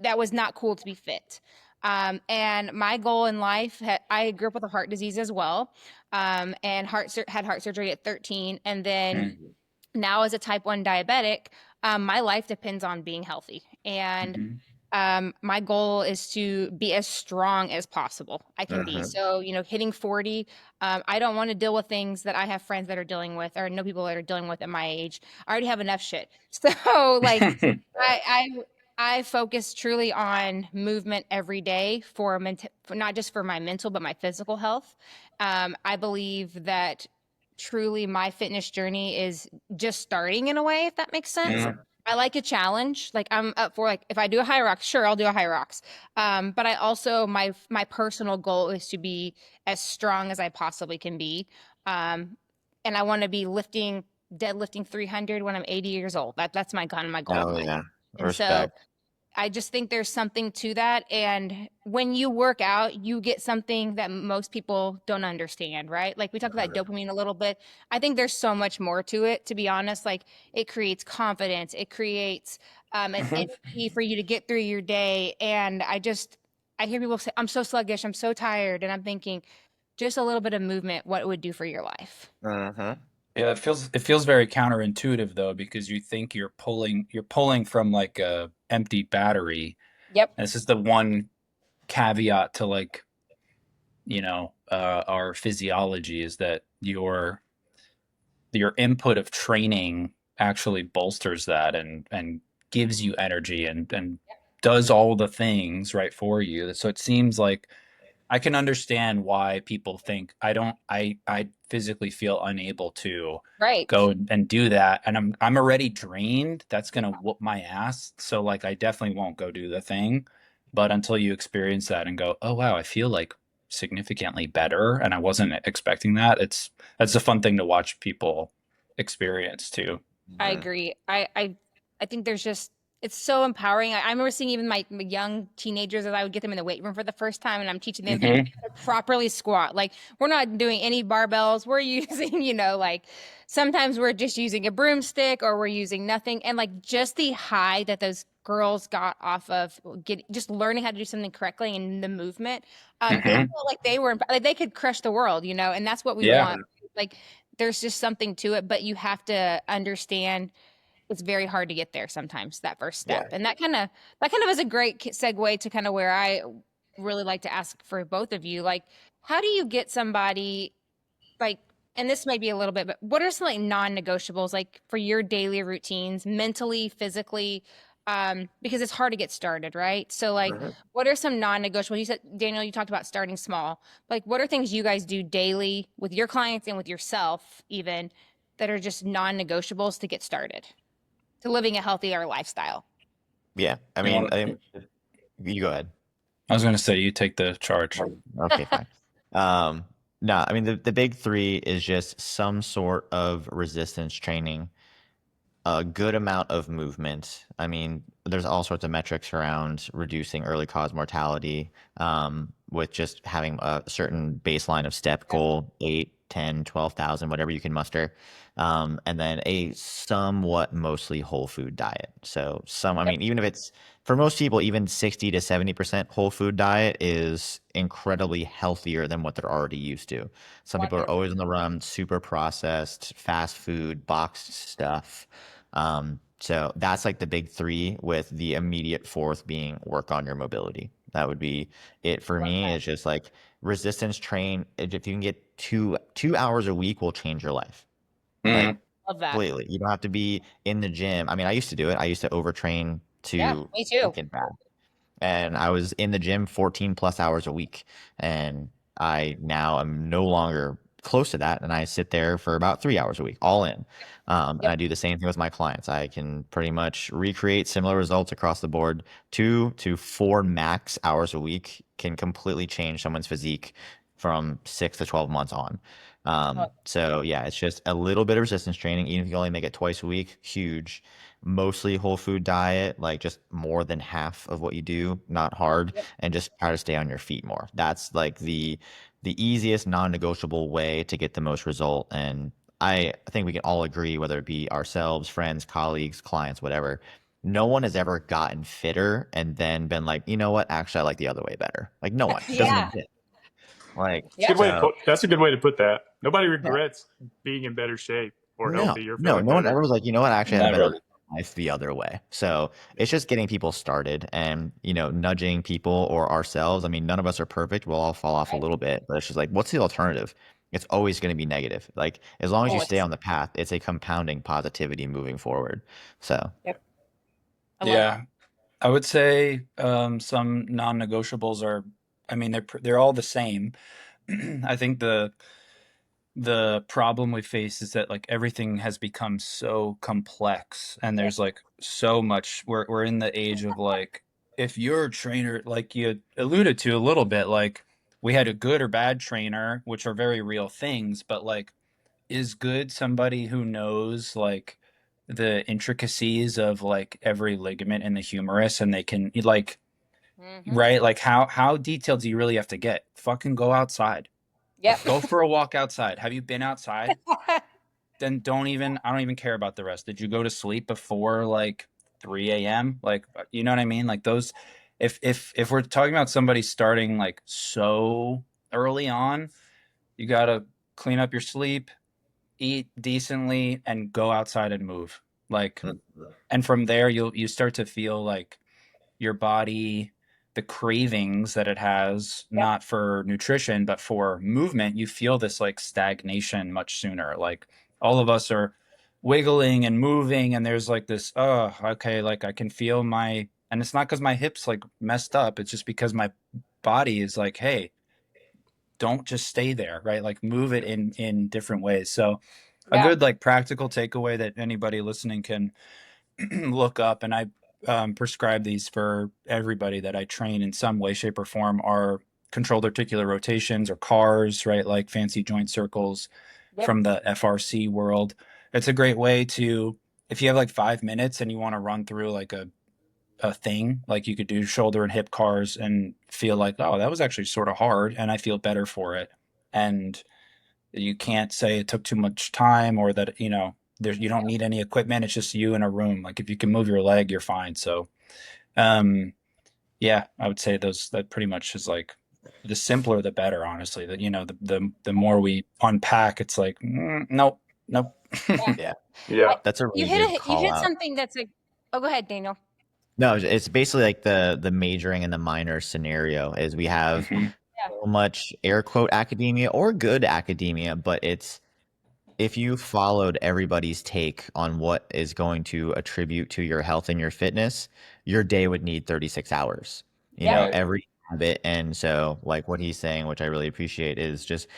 Speaker 3: that was not cool to be fit. And my goal in life, I grew up with a heart disease as well, and had heart surgery at 13. And then now as a type 1 diabetic, my life depends on being healthy. And my goal is to be as strong as possible I can be. So, you know, hitting 40, I don't want to deal with things that I have friends that are dealing with or know people that are dealing with at my age. I already have enough shit. So like I focus truly on movement every day for not just for my mental, but my physical health. I believe that truly my fitness journey is just starting in a way, if that makes sense. I like a challenge. Like I'm up for like, if I do a high rocks, sure, I'll do a high rocks. But I also, my personal goal is to be as strong as I possibly can be. And I want to be deadlifting 300 when I'm 80 years old. That's my goal.
Speaker 4: Oh yeah.
Speaker 3: And so I just think there's something to that. And when you work out, you get something that most people don't understand, right? Like we talked about dopamine a little bit. I think there's so much more to it, to be honest. Like it creates confidence, it creates an energy for you to get through your day. And I hear people say, I'm so sluggish, I'm so tired. And I'm thinking, just a little bit of movement, what it would do for your life.
Speaker 4: Uh-huh.
Speaker 2: Yeah, it feels very counterintuitive though, because you think you're pulling from like a empty battery.
Speaker 3: Yep.
Speaker 2: And this is the one caveat to like, our physiology is that your input of training actually bolsters that and gives you energy and does all the things right for you. So it seems like I can understand why people think I physically feel unable to
Speaker 3: Right.
Speaker 2: go and do that, and I'm already drained. That's gonna whoop my ass. So like I definitely won't go do the thing. But until you experience that and go, oh wow, I feel like significantly better, and I wasn't expecting that. That's a fun thing to watch people experience too.
Speaker 3: I
Speaker 4: Mhm.
Speaker 3: agree. I think there's just it's so empowering. I remember seeing even my young teenagers as I would get them in the weight room for the first time, and I'm teaching them how
Speaker 2: Mhm.
Speaker 3: to properly squat. Like we're not doing any barbells. We're using, like sometimes we're just using a broomstick or we're using nothing. And like just the high that those girls got off of just learning how to do something correctly and the movement. They
Speaker 2: Mhm.
Speaker 3: felt like they were like they could crush the world, and that's what we
Speaker 2: Yeah.
Speaker 3: want. Like there's just something to it, but you have to understand it's very hard to get there sometimes, that first
Speaker 4: Yeah.
Speaker 3: step. And that kind of is a great segue to kind of where I really like to ask for both of you. Like, how do you get somebody like, and this might be a little bit, but what are some like non-negotiables like for your daily routines, mentally, physically? Because it's hard to get started, right? So like,
Speaker 4: Mhm.
Speaker 3: what are some non-negotiables? You said, Daniel, you talked about starting small. Like, what are things you guys do daily with your clients and with yourself even that are just non-negotiables to get started to living a healthier lifestyle?
Speaker 4: Yeah. I
Speaker 2: You
Speaker 4: mean,
Speaker 2: want?
Speaker 4: you go ahead.
Speaker 2: I was gonna say you take the charge.
Speaker 4: Okay, fine. Um, no, I mean the big three is just some sort of resistance training, a good amount of movement. I mean, there's all sorts of metrics around reducing early cause mortality, with just having a certain baseline of step goal, 8, 10, 12,000, whatever you can muster. And then a somewhat mostly whole food diet. So I
Speaker 3: Yep.
Speaker 4: mean, even if it's for most people, even 60 to 70% whole food diet is incredibly healthier than what they're already used to. Some people are
Speaker 3: 100%.
Speaker 4: always on the run, super processed, fast food, boxed stuff. So that's like the big three, with the immediate fourth being work on your mobility. That would be it for
Speaker 3: Love
Speaker 4: me.
Speaker 3: that.
Speaker 4: It's just like resistance train. If you can get two hours a week, will change your life. Like
Speaker 2: Mhm.
Speaker 3: Love that.
Speaker 4: completely. You don't have to be in the gym. I mean, I used to do it. I used to overtrain
Speaker 3: Yeah,
Speaker 4: to
Speaker 3: me too.
Speaker 4: freaking bad, and I was in the gym 14 plus hours a week. And I now am no longer close to that. And I sit there for about 3 hours a week, all in. And
Speaker 3: Yep.
Speaker 4: I do the same thing with my clients. I can pretty much recreate similar results across the board. 2 to 4 max hours a week can completely change someone's physique from 6 to 12 months on. So yeah, it's just a little bit of resistance training. Even if you only make it twice a week, huge. Mostly whole food diet, like just more than half of what you do, not hard,
Speaker 3: Yep.
Speaker 4: and just try to stay on your feet more. That's like the easiest non-negotiable way to get the most result. And I think we can all agree, whether it be ourselves, friends, colleagues, clients, whatever. No one has ever gotten fitter and then been like, you know what? Actually, I like the other way better. Like no one. It doesn't
Speaker 3: Yeah.
Speaker 4: exist. Like
Speaker 1: It's a
Speaker 3: Yeah.
Speaker 1: good way to
Speaker 4: so.
Speaker 1: put. That's a good way to put that. Nobody
Speaker 4: Yeah.
Speaker 1: regrets being in better shape or
Speaker 4: No,
Speaker 1: healthy or
Speaker 4: no,
Speaker 1: feeling
Speaker 4: no one ever
Speaker 1: better.
Speaker 4: was like, you know what, I actually had a better
Speaker 2: Never.
Speaker 4: life the other way. So it's just getting people started and, nudging people or ourselves. I mean, none of us are perfect. We'll all fall off a
Speaker 3: Right.
Speaker 4: little bit, but it's just like, what's the alternative? It's always going to be negative. Like, as long as you stay
Speaker 3: Always.
Speaker 4: on the path, it's a compounding positivity moving forward. So,
Speaker 3: Yep. I love it.
Speaker 2: Yeah, I would say some non-negotiables are. I mean, they're all the same. I think the problem we face is that like everything has become so complex, and
Speaker 3: Yeah.
Speaker 2: there's like so much. We're in the age of like, if you're a trainer, like you alluded to a little bit, like we had a good or bad trainer, which are very real things, but like, is good somebody who knows like the intricacies of like every ligament in the humerus, and they can like,
Speaker 3: Mm-hmm.
Speaker 2: right, like how detailed do you really have to get? Fucking go outside.
Speaker 3: Yep.
Speaker 2: Go for a walk outside. Have you been outside? Then I don't even care about the rest. Did you go to sleep before like 3 a.m.? Like, you know what I mean? Like those, if we're talking about somebody starting like so early on, you gotta clean up your sleep, eat decently, and go outside and move. Like, and from there you start to feel like your body, the cravings that it has,
Speaker 3: Yep.
Speaker 2: not for nutrition, but for movement, you feel this like stagnation much sooner. Like all of us are wiggling and moving, and there's like this, oh, okay, like I can feel my, and it's not because my hips like messed up, it's just because my body is like, hey, don't just stay there, right? Like move it in different ways. So a
Speaker 3: Yeah.
Speaker 2: good like practical takeaway that anybody listening can look up, and I prescribe these for everybody that I train in some way, shape, or form, are controlled articular rotations or CARs, right? Like fancy joint circles
Speaker 3: Yep.
Speaker 2: from the FRC world. It's a great way to, if you have like 5 minutes and you want to run through like a thing, like you could do shoulder and hip CARs and feel like, oh, that was actually sort of hard and I feel better for it. And you can't say it took too much time, or that, you don't need any equipment. It's just you in a room. Like if you can move your leg, you're fine. So, yeah, I would say that pretty much is like the simpler, the better, honestly. That, the more we unpack, it's like, nope, nope.
Speaker 4: Yeah,
Speaker 1: Yeah.
Speaker 4: that's a
Speaker 3: You
Speaker 4: really good
Speaker 3: you
Speaker 4: call
Speaker 3: hit
Speaker 4: out.
Speaker 3: something that's like, oh, go ahead, Daniel.
Speaker 4: No, it's basically like the majoring and the minor scenario is we have
Speaker 2: Mhm.
Speaker 4: so much air quote academia or good academia, but it's if you followed everybody's take on what is going to attribute to your health and your fitness, your day would need 36 hours.
Speaker 3: Yeah. Right.
Speaker 4: Every habit. And so, like what he's saying, which I really appreciate, is just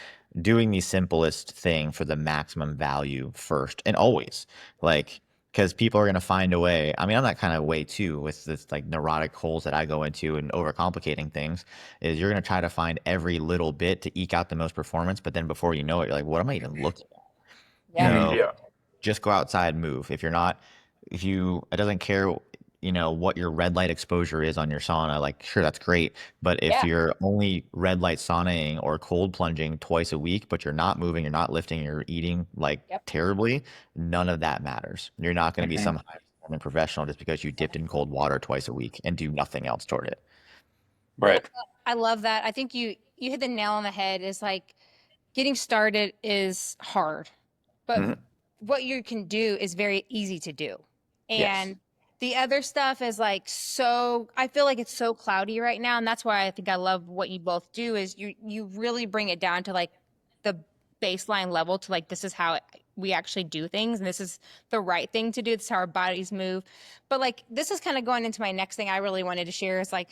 Speaker 4: doing the simplest thing for the maximum value first and always. Like, because people are going to find a way. I mean, I'm that kind of way too with this like neurotic holes that I go into and overcomplicating things. Is you're going to try to find every little bit to eke out the most performance, but then before you know it, you're like, what am I even looking at?
Speaker 3: Yeah.
Speaker 4: So
Speaker 1: Yeah.
Speaker 4: just go outside and move. It doesn't care, what your red light exposure is on your sauna. Like, sure, that's great. But if
Speaker 3: Yeah.
Speaker 4: you're only red light saunaing or cold plunging twice a week, but you're not moving, you're not lifting, you're eating like
Speaker 3: Yep.
Speaker 4: terribly, none of that matters. You're not going to be
Speaker 2: Mhm.
Speaker 4: some high performing professional just because you dipped in cold water twice a week and do nothing else toward it.
Speaker 2: Right.
Speaker 3: I love that. I think you hit the nail on the head. Is like getting started is hard, but
Speaker 4: Mhm.
Speaker 3: what you can do is very easy to do.
Speaker 4: Yes.
Speaker 3: And the other stuff is like, so I feel like it's so cloudy right now, and that's why I think I love what you both do is you really bring it down to like the baseline level, to like, this is how we actually do things, and this is the right thing to do, this is how our bodies move. But like, this is kind of going into my next thing I really wanted to share is like,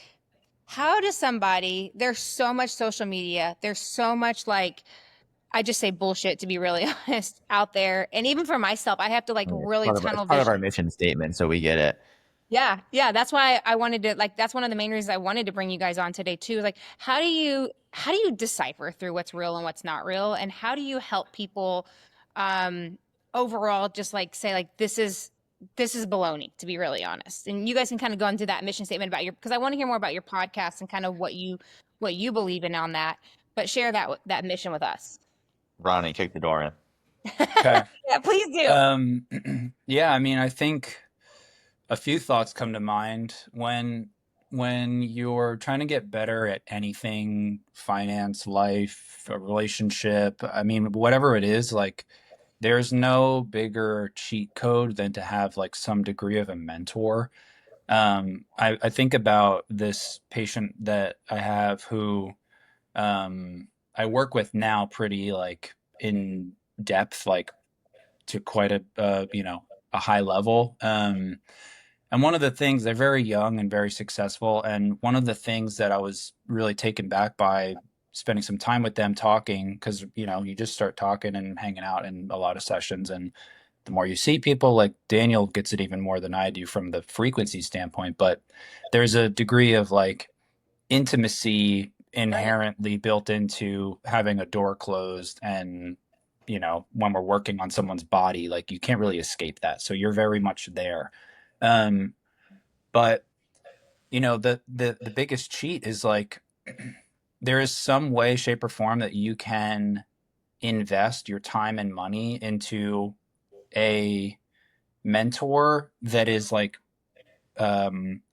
Speaker 3: how does somebody, there's so much social media, there's so much like, I just say bullshit, to be really honest, out there. And even for myself, I have to like
Speaker 4: Yeah,
Speaker 3: really
Speaker 4: it's
Speaker 3: tunnel
Speaker 4: part of our
Speaker 3: vision.
Speaker 4: mission statement, so we get it.
Speaker 3: Yeah. Yeah. That's why I wanted to, like, that's one of the main reasons I wanted to bring you guys on today too. Like, how do you decipher through what's real and what's not real? And how do you help people overall just like say like, this is baloney, to be really honest. And you guys can kind of go into that mission statement about because I want to hear more about your podcast and kind of what you believe in on that, but share that mission with us.
Speaker 4: Ronnie, kick the door in.
Speaker 2: Okay.
Speaker 3: Yeah, please do.
Speaker 2: Yeah, I mean, I think a few thoughts come to mind when you're trying to get better at anything, finance, life, a relationship. I mean, whatever it is, like there's no bigger cheat code than to have like some degree of a mentor. I think about this patient that I have who I work with now pretty like in depth, like to quite a high level. And one of the things, they're very young and very successful. And one of the things that I was really taken back by spending some time with them talking, because, you just start talking and hanging out in a lot of sessions. And the more you see people, like Daniel gets it even more than I do from the frequency standpoint. But there's a degree of like intimacy inherently built into having a door closed and you know, when we're working on someone's body, like you can't really escape that. So you're very much there. Um, but you know, the biggest cheat is like there is some way, shape, or form that you can invest your time and money into a mentor that is like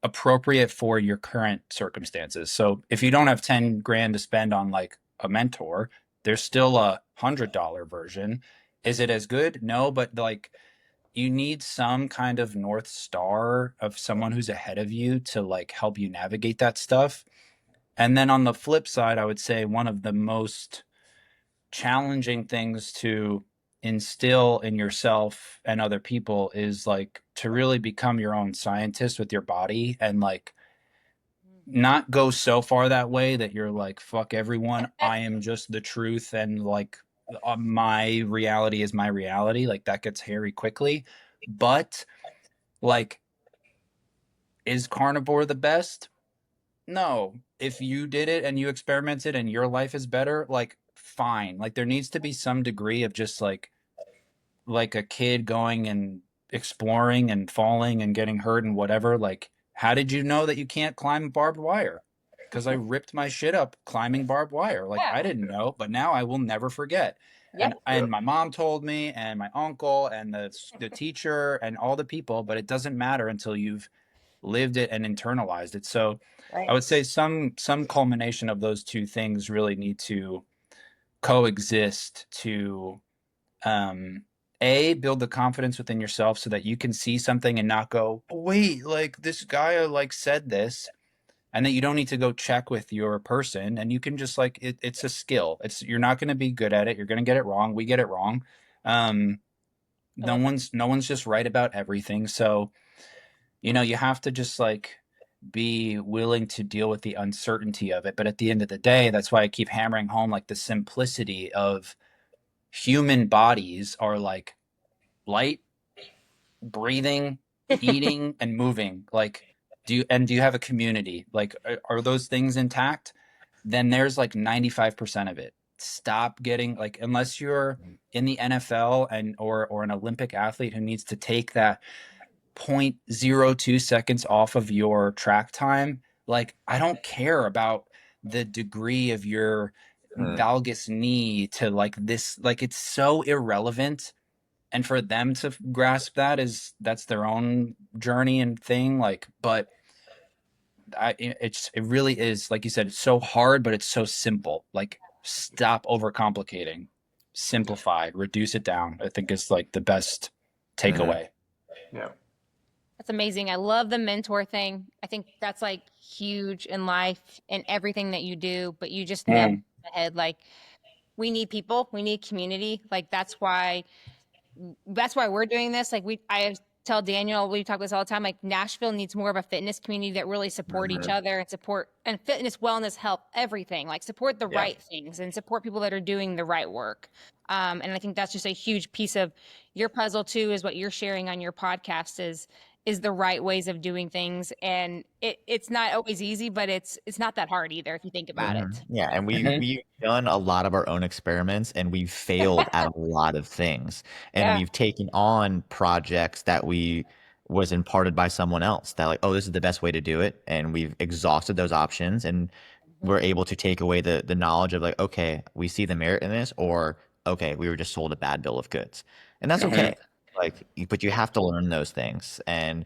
Speaker 2: appropriate for your current circumstances. So if you don't have 10 grand to spend on like a mentor, there's still $100 version. Is it as good? No, but like you need some kind of North Star of someone who's ahead of you to like help you navigate that stuff. And then on the flip side, I would say one of the most challenging things to instill in yourself and other people is like to really become your own scientist with your body and like not go so far that way that you're like fuck everyone, I am just the truth, and like my reality is my reality. Like that gets hairy quickly. But like, is carnivore the best? No. If you did it and you experimented and your life is better, like fine. Like there needs to be some degree of just like a kid going and exploring and falling and getting hurt and whatever. Like, how did you know that you can't climb barbed wire? Because I ripped my shit up climbing barbed wire. Like I didn't know, but now I will never forget. And my mom told me, and my uncle, and the teacher, and all the people. But it doesn't matter until you've lived it and internalized it. So I would say some culmination of those two things really need to coexist to build the confidence within yourself so that you can see something and not go, oh, wait, like this guy like said this, and that you don't need to go check with your person, and you can just like it's a skill. You're not going to be good at it. You're going to get it wrong. We get it wrong. No one's just right about everything. So you know, you have to just like be willing to deal with the uncertainty of it. But at the end of the day, that's why I keep hammering home like the simplicity of human bodies are like light, breathing, eating, and moving. Like, do you have a community? Like, are those things intact? Then there's like 95% of it. Stop getting like, unless you're in the NFL and or an Olympic athlete who needs to take that 0.02 seconds off of your track time. Like, I don't care about the degree of your valgus knee to like this, like it's so irrelevant. And for them to grasp that that's their own journey and thing. Like, but it really is, like you said, it's so hard, but it's so simple. Like, stop overcomplicating, simplify, reduce it down. I think is like the best takeaway.
Speaker 1: Yeah.
Speaker 3: That's amazing. I love the mentor thing. I think that's like huge in life and everything that you do, but you just nailed it on the head. Like we need people, we need community. Like that's why we're doing this. Like I tell Daniel, we talk about this all the time. Like Nashville needs more of a fitness community that really support each other and support and fitness, wellness, health, everything. Like support the right things and support people that are doing the right work. And I think that's just a huge piece of your puzzle too. Is what you're sharing on your podcast is the right ways of doing things, and it's not always easy, but it's not that hard either if you think about it.
Speaker 4: Yeah, and we've done a lot of our own experiments, and we've failed at a lot of things, and we've taken on projects that was imparted by someone else that like, oh, this is the best way to do it, and we've exhausted those options, and we're able to take away the knowledge of like, okay, we see the merit in this, or okay, we were just sold a bad bill of goods, and that's okay. Like, but you have to learn those things, and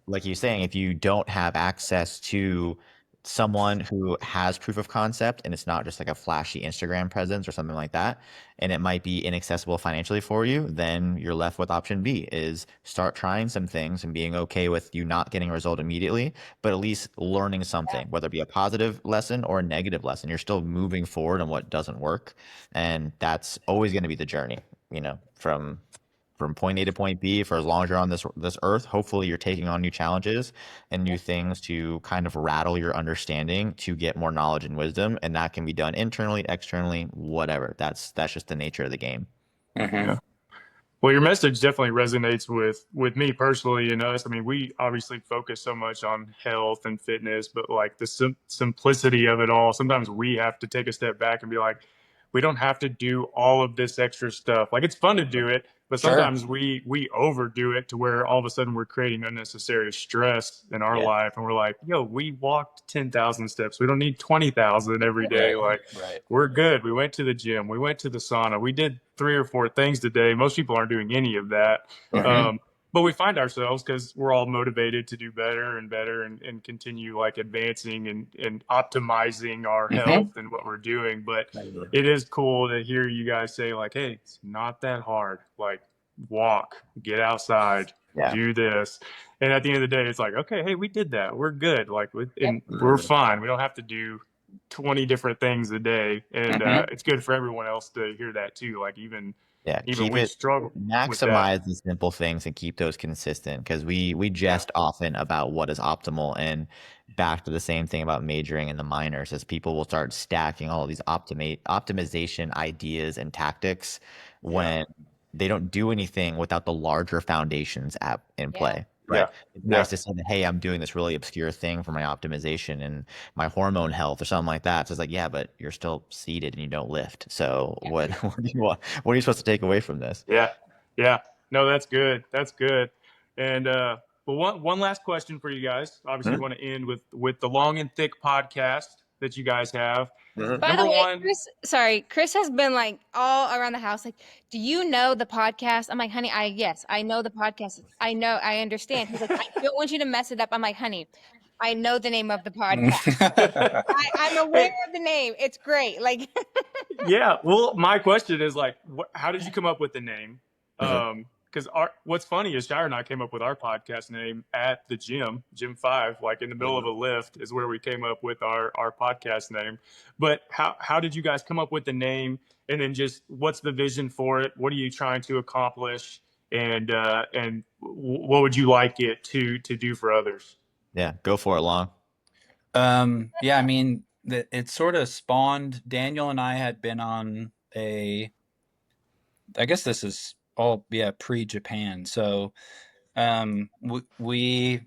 Speaker 4: like you're saying, if you don't have access to someone who has proof of concept and it's not just like a flashy Instagram presence or something like that, and it might be inaccessible financially for you, then you're left with option B is start trying some things and being okay with you not getting a result immediately, but at least learning something, whether it be a positive lesson or a negative lesson. You're still moving forward on what doesn't work. And that's always going to be the journey, you know, from point A to point B for as long as you're on this earth. Hopefully you're taking on new challenges and new things to kind of rattle your understanding to get more knowledge and wisdom. And that can be done internally, externally, whatever. That's just the nature of the game.
Speaker 1: Yeah. Well, your message definitely resonates with me personally and us. I mean, we obviously focus so much on health and fitness, but like the simplicity of it all, sometimes we have to take a step back and be like, we don't have to do all of this extra stuff. Like, it's fun to do it, but
Speaker 2: Sure.
Speaker 1: sometimes we overdo it to where all of a sudden we're creating unnecessary stress in our life, and we're like, yo, we walked 10,000 steps. We don't need 20,000 every day. Like,
Speaker 2: Right.
Speaker 1: we're good. We went to the gym. We went to the sauna. We did 3 or 4 things today. Most people aren't doing any of that. But we find ourselves, because we're all motivated to do better and better, and continue like advancing and optimizing our health and what we're doing. But it is cool to hear you guys say like, hey, it's not that hard. Like, walk, get outside, do this. And at the end of the day, it's like, okay, hey, we did that. We're good. Like, and we're fine. We don't have to do 20 different things a day. And it's good for everyone else to hear that too. Like, even
Speaker 4: keep
Speaker 1: we
Speaker 4: it,
Speaker 1: struggle with that.
Speaker 4: maximize the simple things and keep those consistent, because we jest often about what is optimal, and back to the same thing about majoring in the minors, as people will start stacking all of these optimization ideas and tactics when they don't do anything without the larger foundations in play. Right. It's nice to say that, hey, I'm doing this really obscure thing for my optimization and my hormone health or something like that. So it's like, yeah, but you're still seated and you don't lift. So what do you want? What are you supposed to take away from this?
Speaker 1: Yeah. No, that's good. That's good. And well, one last question for you guys. Obviously, you want to end with the Long and Thick podcast that you guys have.
Speaker 3: By the way, Chris has been like all around the house, like, do you know the podcast? I'm like, honey, yes, I know the podcast. I know, I understand. He's like, I don't want you to mess it up. I'm like, honey, I know the name of the podcast. I'm aware of the name. It's great. Like,
Speaker 1: yeah. Well, my question is like, how did you come up with the name? Because what's funny is Shyrah and I came up with our podcast name at the gym 5, like in the middle of a lift is where we came up with our podcast name. But how did you guys come up with the name? And then just what's the vision for it? What are you trying to accomplish? And what would you like it to do for others?
Speaker 4: Yeah, go for it, Long.
Speaker 2: Yeah, I mean, it sort of spawned. Daniel and I had been on I guess this is all pre-Japan. So we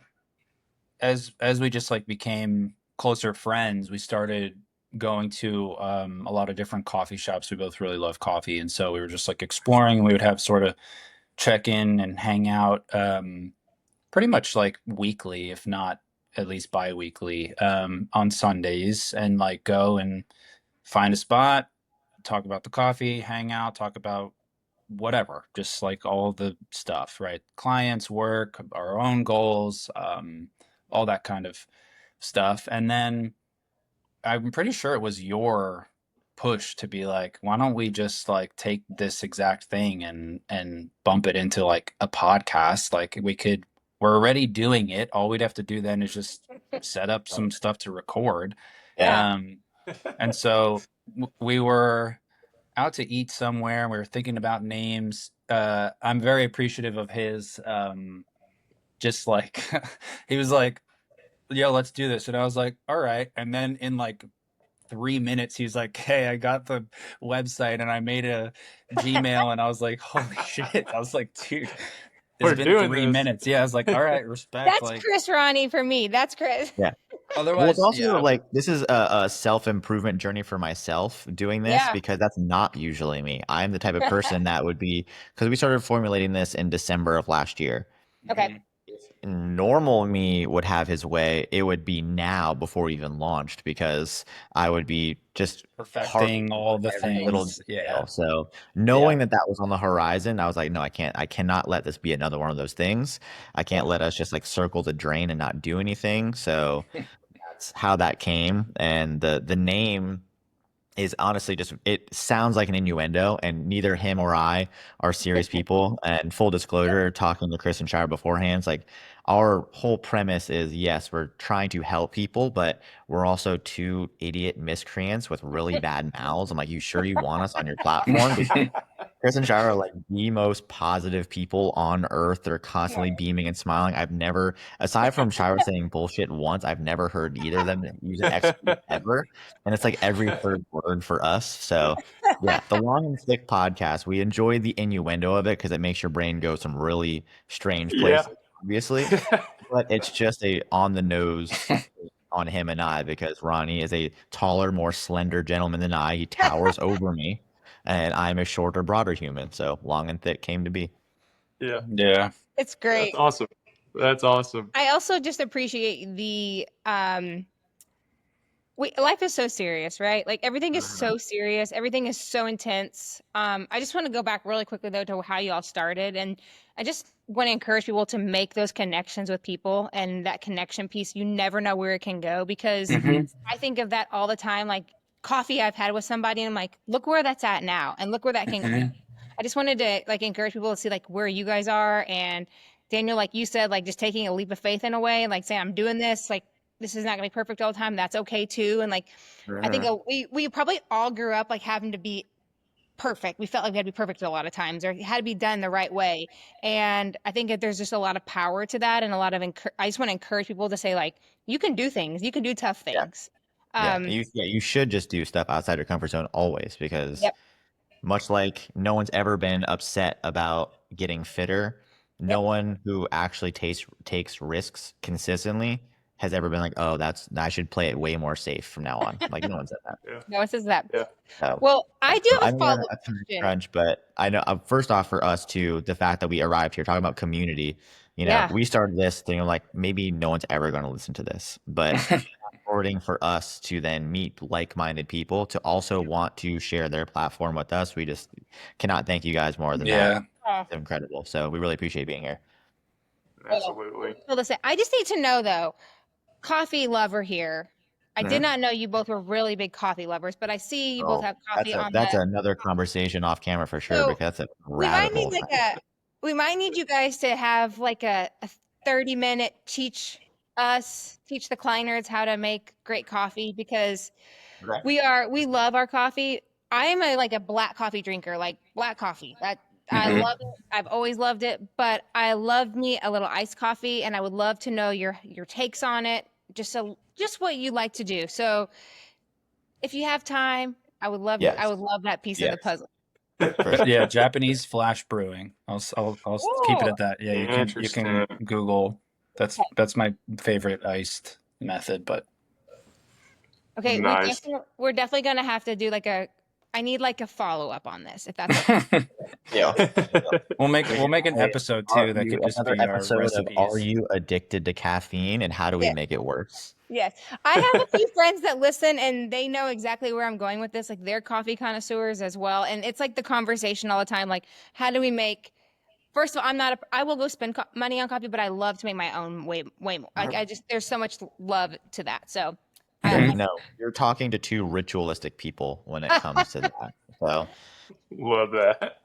Speaker 2: as we just like became closer friends, we started going to a lot of different coffee shops. We both really love coffee, and so we were just like exploring, and we would have sort of check in and hang out pretty much like weekly, if not at least bi-weekly, on Sundays, and like go and find a spot, talk about the coffee, hang out, talk about whatever, just like all the stuff, right? Clients, work, our own goals, all that kind of stuff. And then I'm pretty sure it was your push to be like, why don't we just like take this exact thing and bump it into like a podcast? Like, we're already doing it. All we'd have to do then is just set up some stuff to record. And so we were out to eat somewhere, and we were thinking about names. I'm very appreciative of his just like he was like, yo, let's do this. And I was like, all right. And then in like 3 minutes, he's like, hey, I got the website and I made a Gmail. And I was like, holy shit. I was like, dude, it's been 3 minutes. Yeah, I was like, all right, respect.
Speaker 3: That's
Speaker 2: like,
Speaker 3: Chris Ronnie for me. That's Chris.
Speaker 4: Yeah.
Speaker 2: Otherwise,
Speaker 4: well, it's also like, this is a self-improvement journey for myself doing this, because that's not usually me. I'm the type of person that would be, because we started formulating this in December of last year.
Speaker 3: Okay.
Speaker 4: Normal me would have his way. It would be now before we even launched, because I would be just
Speaker 2: perfecting all the things.
Speaker 4: So knowing that was on the horizon, I was like, no, I cannot let this be another one of those things. I can't let us just like circle the drain and not do anything. So that's how that came. And the name is honestly just, it sounds like an innuendo, and neither him or I are serious people. And full disclosure, talking to Chris and Shyrah beforehand, it's like, our whole premise is, yes, we're trying to help people, but we're also two idiot miscreants with really bad mouths. I'm like, you sure you want us on your platform? Because Chris and Shyrah are like the most positive people on earth. They're constantly beaming and smiling. I've never, aside from Shyrah saying bullshit once, I've never heard either of them use an excuse ever. And it's like every third word for us. So yeah, the Long and Thick podcast, we enjoy the innuendo of it because it makes your brain go some really strange places, obviously. But it's just a on the nose on him and I, because Ronnie is a taller, more slender gentleman than I. He towers over me, and I'm a shorter, broader human. So long and thick came to be.
Speaker 1: Yeah,
Speaker 2: Yeah.
Speaker 3: It's great.
Speaker 1: that's awesome. That's awesome.
Speaker 3: I also just appreciate life is so serious, right? Like everything is so serious, everything is so intense. I just want to go back really quickly though to how you all started, and I just want to encourage people to make those connections with people, and that connection piece, you never know where it can go, because I think of that all the time, like coffee I've had with somebody and I'm like, look where that's at now and look where that can go. I just wanted to like encourage people to see like where you guys are, and Daniel, like you said, like just taking a leap of faith in a way and like saying, I'm doing this, like this is not gonna be perfect all the time. That's okay too. And like, I think we probably all grew up like having to be perfect. We felt like we had to be perfect a lot of times, or it had to be done the right way. And I think that there's just a lot of power to that, and a lot of I just want to encourage people to say like, you can do things, you can do tough things.
Speaker 4: You should just do stuff outside your comfort zone always, because
Speaker 3: Yep.
Speaker 4: much like no one's ever been upset about getting fitter, no one who actually takes risks consistently has ever been like, oh, I should play it way more safe from now on. Like, no one said that.
Speaker 3: No one says that.
Speaker 1: Yeah.
Speaker 3: Well, I do
Speaker 4: I
Speaker 3: have a
Speaker 4: know we're on
Speaker 3: follow-up
Speaker 4: a time
Speaker 3: question.
Speaker 4: crunch, but I know first off, for us too, the fact that we arrived here talking about community, we started this thing like maybe no one's ever going to listen to this, but forwarding for us to then meet like-minded people to also want to share their platform with us. We just cannot thank you guys more than that. It's incredible. So we really appreciate being here.
Speaker 1: Absolutely.
Speaker 3: Well, listen, I just need to know though, coffee lover here. I did not know you both were really big coffee lovers, but I see you both have coffee on
Speaker 4: That's
Speaker 3: the.
Speaker 4: another conversation off camera for sure,
Speaker 3: So
Speaker 4: because that's a
Speaker 3: we might
Speaker 4: rabbit
Speaker 3: need
Speaker 4: hole.
Speaker 3: we might need you guys to have like a 30-minute teach the Clinards how to make great coffee, because we love our coffee. I am a black coffee drinker, like black coffee. That I love it. I've always loved it, but I love me a little iced coffee, and I would love to know your takes on it. Just what you like to do. So if you have time, I would love that piece of the puzzle.
Speaker 2: Yeah, Japanese flash brewing. I'll keep it at that. Yeah, you can Google. That's my favorite iced method. But
Speaker 3: okay,
Speaker 1: nice.
Speaker 3: we're definitely gonna have to do I need like a follow-up on this, if that's okay.
Speaker 2: We'll make an episode too that could just be our recipes.
Speaker 4: Of Are You Addicted to Caffeine, and how do we make it worse?
Speaker 3: Yes. I have a few friends that listen, and they know exactly where I'm going with this. Like, they're coffee connoisseurs as well. And it's like the conversation all the time. Like, how do we make, first of all, I will go spend money on coffee, but I love to make my own way more. Like, there's so much love to that. So,
Speaker 4: no, you're talking to two ritualistic people when it comes to that. So,
Speaker 1: love that.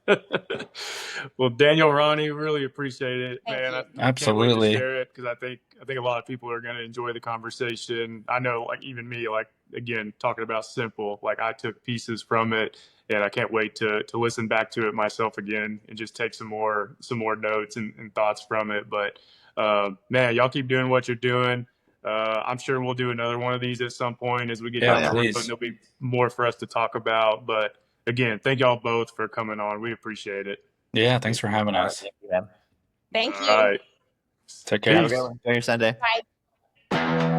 Speaker 1: Well, Daniel, Ronnie, really appreciate it, man. I
Speaker 2: Absolutely.
Speaker 1: can't wait to share it, because I think a lot of people are going to enjoy the conversation. I know, like even me, like again talking about simple, like I took pieces from it, and I can't wait to listen back to it myself again and just take some more notes and thoughts from it. But man, y'all keep doing what you're doing. I'm sure we'll do another one of these at some point as we get down the road, and there'll be more for us to talk about. But again, thank y'all both for coming on. We appreciate it.
Speaker 2: Yeah, thanks for having us.
Speaker 3: Thank you.
Speaker 1: All right.
Speaker 2: Take care.
Speaker 4: Have a good one. Enjoy your Sunday.
Speaker 3: Bye.